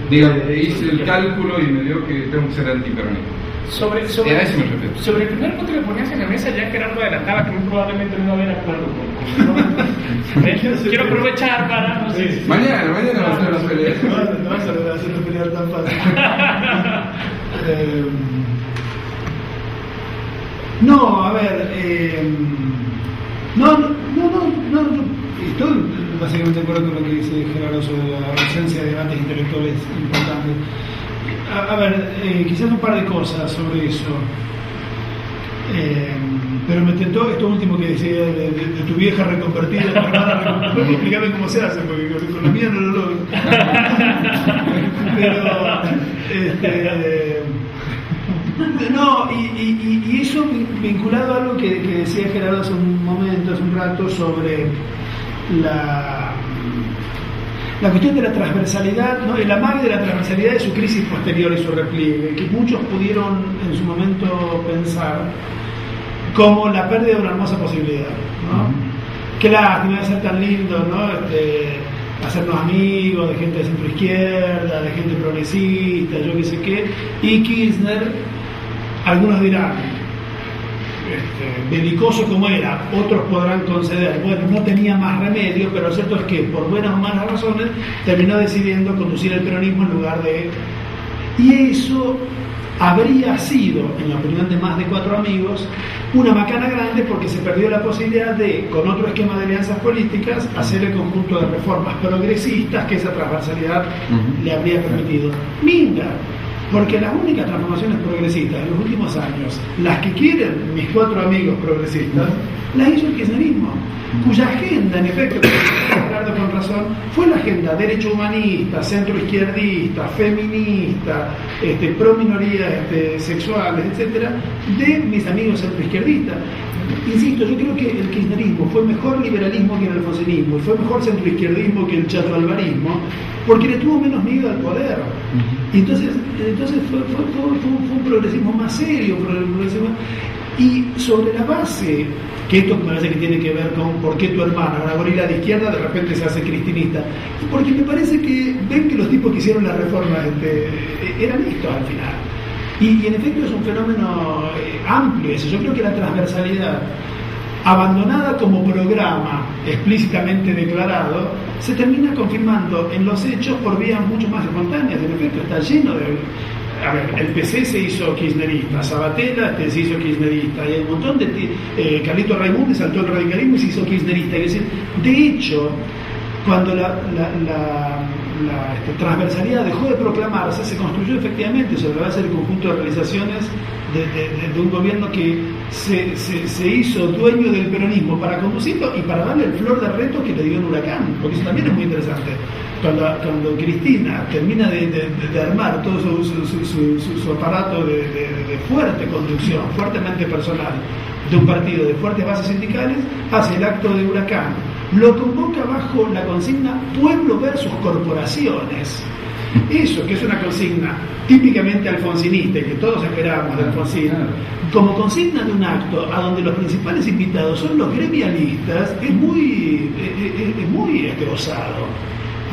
diga, hice el cálculo y me dio que tengo que ser antiperonista. Sobre a eso me refiero. Sobre el primer punto que ponías en la mesa, ya Gerardo adelantaba que muy probablemente no va a haber acuerdo con quiero aprovechar para, no sé. Mañana va a ser la pelea. No vas a hacer una pelea tan fácil. No, a ver, no, estoy básicamente de acuerdo con lo que dice Gerardo sobre la ausencia de debates intelectuales importantes. A ver, quizás un par de cosas sobre eso. Pero me tentó esto último que decía de tu vieja reconvertida en tu hermana reconvertida. Explícame cómo se hace, porque con la mía no lo logro. No, y eso vinculado a algo que decía Gerardo hace un rato, sobre la cuestión de la transversalidad, ¿no? El amague de la transversalidad de su crisis posterior y su repliegue, que muchos pudieron en su momento pensar como la pérdida de una hermosa posibilidad, ¿no? qué lástima de ser tan lindo, ¿no? Hacernos amigos de gente de centro izquierda, de gente progresista, yo qué sé qué. Y Kirchner, algunos dirán, belicoso como era, otros podrán conceder, bueno, no tenía más remedio, pero lo cierto es que por buenas o malas razones terminó decidiendo conducir el peronismo en lugar de... Y eso habría sido, en la opinión de más de 4 amigos, una macana grande porque se perdió la posibilidad de, con otro esquema de alianzas políticas, hacer el conjunto de reformas progresistas que esa transversalidad le habría permitido. Minga, porque las únicas transformaciones progresistas en los últimos años, las que quieren mis 4 amigos progresistas, las hizo el kirchnerismo, cuya agenda, en efecto, Gerardo con razón, fue la agenda derecho humanista, centro izquierdista, feminista, pro minorías sexuales, etcétera, de mis amigos centro izquierdistas. Insisto, yo creo que el kirchnerismo fue mejor liberalismo que el alfonsinismo, y fue mejor centroizquierdismo que el chato-alvarismo, porque le tuvo menos miedo al poder. Y entonces fue un progresismo más serio, y sobre la base, que esto me parece que tiene que ver con por qué tu hermana, una gorila de izquierda, de repente se hace cristinista, porque me parece que ven que los tipos que hicieron la reforma eran estos al final. Y en efecto es un fenómeno amplio ese. Yo creo que la transversalidad, abandonada como programa explícitamente declarado, se termina confirmando en los hechos por vías mucho más espontáneas. En efecto, está lleno de... A ver, el PC se hizo kirchnerista, Sabatella se hizo kirchnerista, y hay un montón de... Carlito Raimundi saltó el radicalismo y se hizo kirchnerista. Es decir, de hecho, cuando la transversalidad dejó de proclamarse, se construyó efectivamente sobre la base del conjunto de realizaciones de un gobierno que se hizo dueño del peronismo para conducirlo y para darle el flor de reto que le dio el Huracán, porque eso también es muy interesante. Cuando Cristina termina de armar todo su aparato de fuerte conducción, fuertemente personal, de un partido de fuertes bases sindicales, hace el acto de Huracán, lo convoca bajo la consigna pueblo versus corporaciones. Eso, que es una consigna típicamente alfonsinista y que todos esperábamos de Alfonsín, como consigna de un acto a donde los principales invitados son los gremialistas, es muy osado.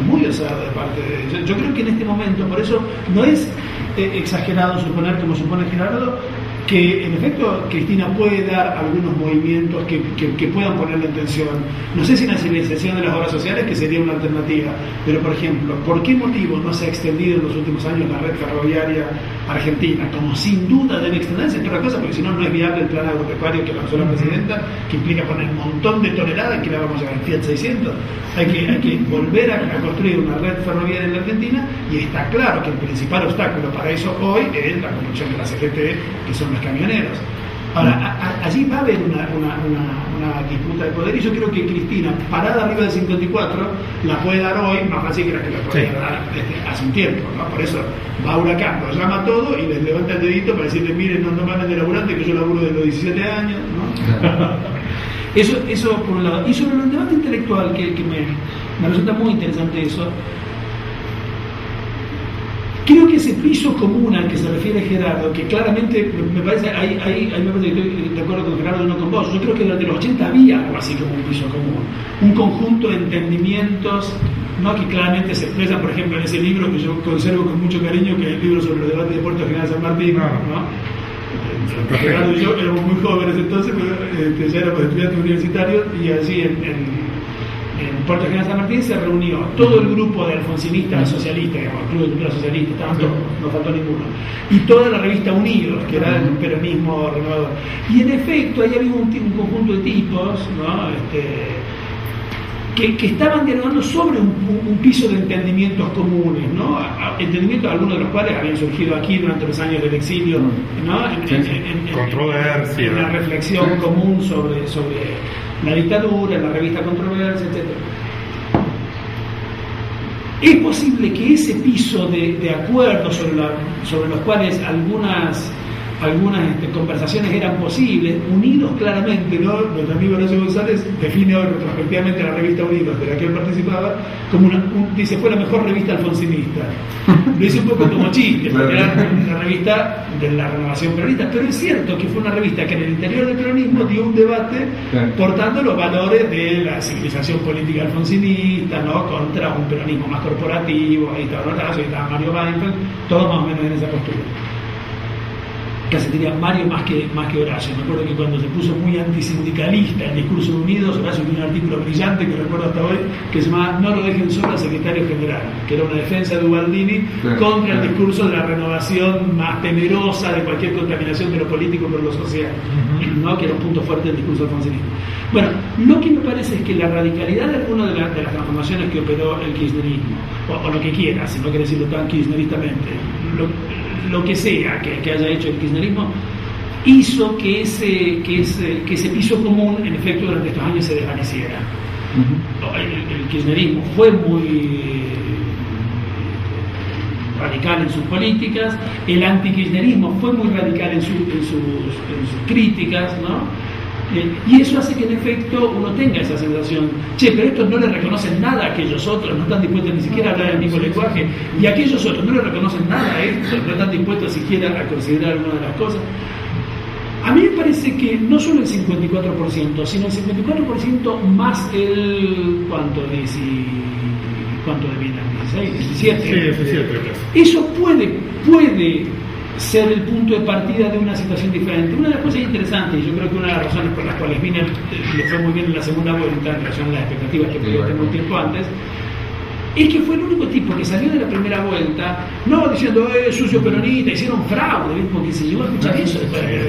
Muy osado de parte de ellos. Yo creo que en este momento, por eso no es exagerado suponer, como supone Gerardo, que en efecto Cristina puede dar algunos movimientos que puedan ponerle en tensión. No sé si en la civilización de las obras sociales, que sería una alternativa, pero por ejemplo, ¿por qué motivo no se ha extendido en los últimos años la red ferroviaria argentina? Como sin duda debe extenderse, entre otras cosas, porque si no, no es viable el plan agropecuario que lanzó la presidenta, que implica poner un montón de toneladas, que la vamos a llevar al Fiat 600. Hay que volver a construir una red ferroviaria en la Argentina, y está claro que el principal obstáculo para eso hoy es la construcción de la CGT, que son los camioneros. Ahora, allí va a haber una disputa de poder, y yo creo que Cristina, parada arriba del 54, la puede dar hoy más fácil que la podía dar hace un tiempo, ¿no? Por eso va a Huracán, lo llama todo y les levanta el dedito para decirle, miren, no me hablen de laburante, que yo laburo de los 17 años, ¿no? Eso por un lado. Y sobre el debate intelectual, que me resulta muy interesante eso, creo que ese piso común al que se refiere Gerardo, que claramente me parece, ahí me parece que estoy de acuerdo con Gerardo y no con vos, yo creo que durante los 80 había algo así como un piso común, un conjunto de entendimientos, ¿no?, que claramente se expresan, por ejemplo, en ese libro que yo conservo con mucho cariño, que es el libro sobre los debates de Puerto General San Martín, ¿no? Gerardo y yo éramos muy jóvenes entonces, pero ya éramos estudiantes universitarios, y allí en Puerto General San Martín se reunió todo el grupo de alfonsinistas socialistas, digamos, el Club de Cultura Socialista, estaban todos, no faltó ninguno, y toda la revista Unidos, que era el peronismo renovador. Y en efecto, ahí había un conjunto de tipos, ¿no?, que estaban dialogando sobre un piso de entendimientos comunes, ¿no? Entendimientos, algunos de los cuales habían surgido aquí durante los años del exilio, ¿no? Controversia. En la reflexión común sobre la dictadura, en la revista Controversia, etc. Es posible que ese piso de acuerdos sobre los cuales algunas algunas conversaciones eran posibles, Unidos claramente, ¿no? Nuestro amigo Horacio González define hoy retrospectivamente la revista Unidos, de la que él participaba, como dice, fue la mejor revista alfonsinista. Lo hice un poco como chiste, porque era una revista de la renovación peronista, pero es cierto que fue una revista que en el interior del peronismo dio un debate portando los valores de la civilización política alfonsinista, ¿no? Contra un peronismo más corporativo. Ahí estaba Horacio, ahí estaba Mario Weinfeld, todo más o menos en esa postura. Casi tenía Mario más que Horacio. Me acuerdo que cuando se puso muy antisindicalista en Discurso de Unidos, Horacio tiene un artículo brillante que recuerdo hasta hoy, que se llama No lo dejen solo al secretario general, que era una defensa de Ubaldini contra el discurso de la renovación más temerosa de cualquier contaminación de lo político por lo social, ¿no? Que era un punto fuerte del discurso alfonsinista. Bueno, lo que me parece es que la radicalidad de algunas de las transformaciones que operó el kirchnerismo, o lo que quiera, si no quiere decirlo tan kirchneristamente, lo que sea que haya hecho el kirchnerismo, hizo que ese piso común, en efecto, durante estos años se desvaneciera. El kirchnerismo fue muy radical en sus políticas, el antikirchnerismo fue muy radical en sus críticas, ¿no? Y eso hace que en efecto uno tenga esa sensación, pero estos no le reconocen nada a aquellos otros, no están dispuestos ni siquiera a hablar el mismo lenguaje, y aquellos otros no le reconocen nada a esto, no están dispuestos siquiera a considerar alguna de las cosas. A mí me parece que no solo el 54%, sino el 54% más el... ¿Cuánto de bien? 16, 17. Sí, 17. Eso puede ser el punto de partida de una situación diferente. Una de las cosas interesantes, y yo creo que una de las razones por las cuales Wiener le fue muy bien en la segunda vuelta en relación a las expectativas que teníamos un tiempo antes, es que fue el único tipo que salió de la primera vuelta, no diciendo, sucio peronista, hicieron fraude, porque se llegó a escuchar eso,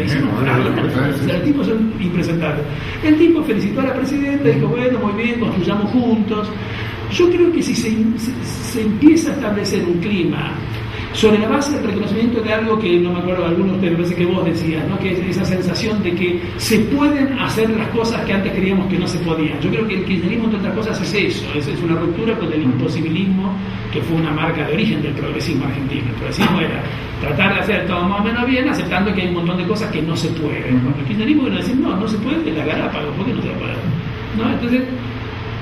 hicieron fraude, o sea, el tipo son impresentables. El tipo felicitó a la presidenta y dijo, bueno, muy bien, construyamos juntos. Yo creo que si se empieza a establecer un clima sobre la base del reconocimiento de algo que no me acuerdo de algunos de ustedes, parece que vos decías, ¿no? Que es esa sensación de que se pueden hacer las cosas que antes creíamos que no se podían. Yo creo que el kirchnerismo, entre otras cosas, es eso, es una ruptura con el imposibilismo, que fue una marca de origen del progresismo argentino. El progresismo era tratar de hacer todo más o menos bien, aceptando que hay un montón de cosas que no se pueden. Cuando el kirchnerismo viene a decir, no se puede, de la Galápagos, ¿por qué no se va a poder? ¿No? Entonces,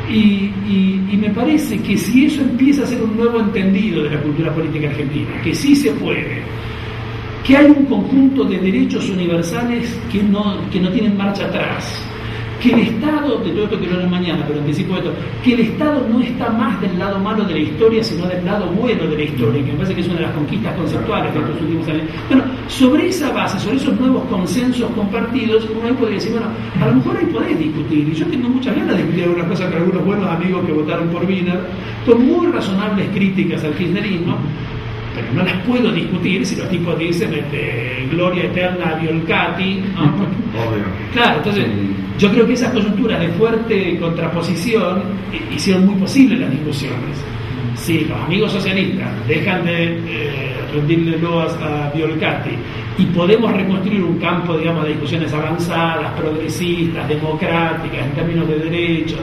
y me parece que si eso empieza a ser un nuevo entendido de la cultura política argentina, que sí se puede, que hay un conjunto de derechos universales que no tienen marcha atrás, que el Estado, de todo esto que lo haré mañana, pero anticipo esto, que el Estado no está más del lado malo de la historia, sino del lado bueno de la historia, que me parece que es una de las conquistas conceptuales de estos últimos años. Bueno, sobre esa base, sobre esos nuevos consensos compartidos, uno ahí podría decir, bueno, a lo mejor ahí podés discutir, y yo tengo muchas ganas de discutir algunas cosas con algunos buenos amigos que votaron por Wiener, con muy razonables críticas al kirchnerismo, pero no las puedo discutir si los tipos dicen gloria eterna a Violcati, ¿no? Obvio. Claro, entonces yo creo que esas coyunturas de fuerte contraposición hicieron muy posibles las discusiones. Si los amigos socialistas dejan de rendirle loas a Violcati y podemos reconstruir un campo, digamos, de discusiones avanzadas, progresistas, democráticas, en términos de derechos,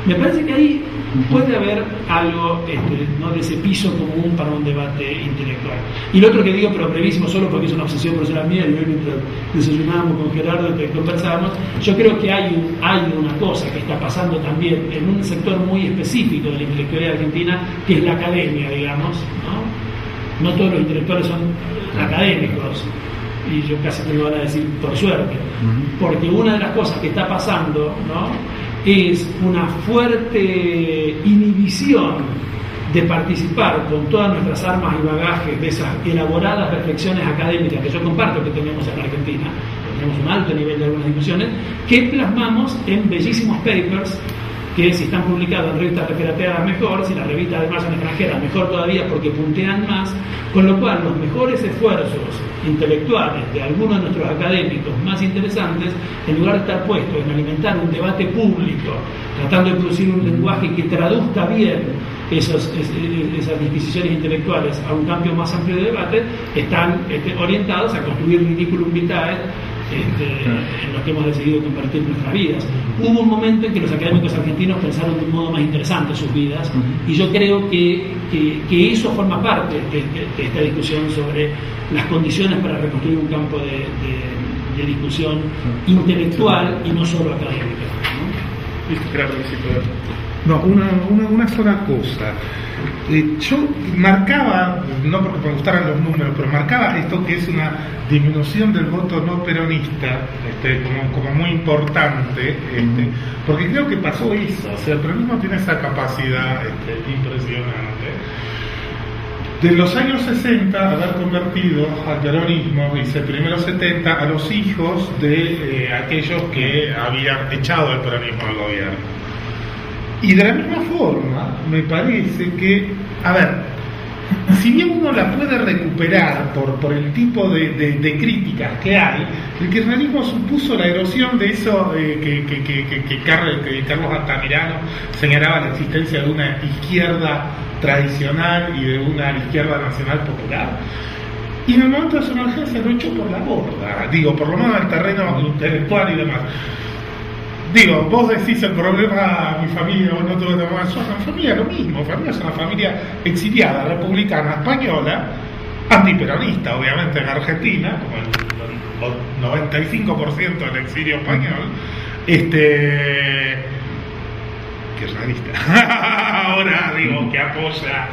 me parece que ahí puede haber algo, ¿no? De ese piso común para un debate intelectual. Y lo otro que digo, pero brevísimo, solo porque es una obsesión personal mía, y hoy mientras desayunábamos con Gerardo y conversábamos, yo creo que hay una cosa que está pasando también en un sector muy específico de la intelectualidad argentina, que es la academia, digamos, ¿no? No todos los intelectuales son académicos, y yo casi me lo van a decir por suerte, porque una de las cosas que está pasando, ¿no? Es una fuerte inhibición de participar con todas nuestras armas y bagajes de esas elaboradas reflexiones académicas que yo comparto que tenemos en Argentina, tenemos un alto nivel de algunas discusiones, que plasmamos en bellísimos papers que si están publicados en revistas referateadas mejor, si las revistas además son extranjeras mejor todavía porque puntean más, con lo cual los mejores esfuerzos intelectuales de algunos de nuestros académicos más interesantes, en lugar de estar puestos en alimentar un debate público, tratando de producir un lenguaje que traduzca bien esas disquisiciones intelectuales a un cambio más amplio de debate, están orientados a construir ridiculum vitae en los que hemos decidido compartir nuestras vidas. Hubo un momento en que los académicos argentinos pensaron de un modo más interesante sus vidas, y yo creo que eso forma parte de esta discusión sobre las condiciones para reconstruir un campo de discusión intelectual y no solo académica, ¿no? Listo, Gerardo, sí, poder. No, una sola cosa. Yo marcaba, no porque me gustaran los números, pero marcaba esto que es una disminución del voto no peronista, como muy importante, porque creo que pasó eso. O sea, el peronismo tiene esa capacidad impresionante de los años 60 haber convertido al peronismo, dice primero 70, a los hijos de aquellos que habían echado el peronismo al gobierno. Y de la misma forma, me parece que, a ver, si bien uno la puede recuperar por el tipo de críticas que hay, el kirchnerismo supuso la erosión de eso que Carlos Altamirano señalaba, la existencia de una izquierda tradicional y de una izquierda nacional popular. Y en el momento de su emergencia lo echó por la borda, digo, por lo menos en el terreno intelectual y demás. Digo, vos decís el problema, mi familia, vos no tuve más, sos una familia lo mismo, mi familia es una familia exiliada, republicana, española, antiperonista, obviamente en Argentina, como el 95% del exilio español, kirchnerista. Ahora digo que apoya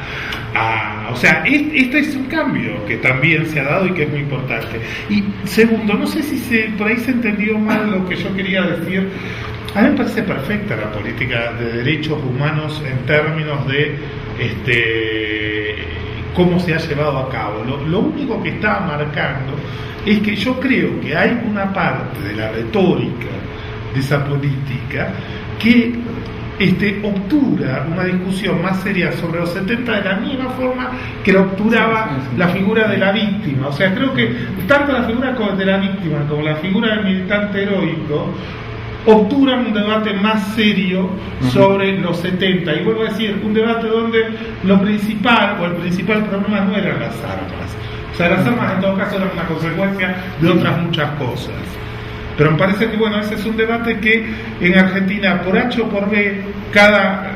o sea, este es un cambio que también se ha dado y que es muy importante. Y segundo, no sé si por ahí se entendió mal lo que yo quería decir. A mí me parece perfecta la política de derechos humanos en términos de cómo se ha llevado a cabo. Lo único que está marcando es que yo creo que hay una parte de la retórica de esa política que obtura una discusión más seria sobre los 70 de la misma forma que la obturaba la figura de la víctima. O sea, creo que tanto la figura de la víctima como la figura del militante heroico obturan un debate más serio sobre los 70. Y vuelvo a decir, un debate donde lo principal o el principal problema no eran las armas. O sea, las armas en todo caso eran una consecuencia de otras muchas cosas. Pero me parece que, bueno, ese es un debate que en Argentina, por H o por B,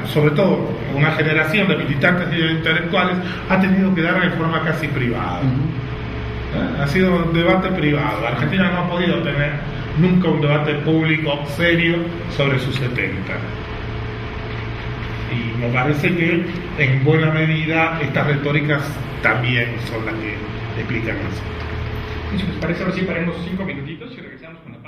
sobre todo una generación de militantes y de intelectuales, ha tenido que dar de forma casi privada. Ha sido un debate privado. Argentina no ha podido tener nunca un debate público serio sobre sus 70. Y me parece que, en buena medida, estas retóricas también son las que explican eso. Si les parece, ahora sí paremos 5 minutitos y regresamos con la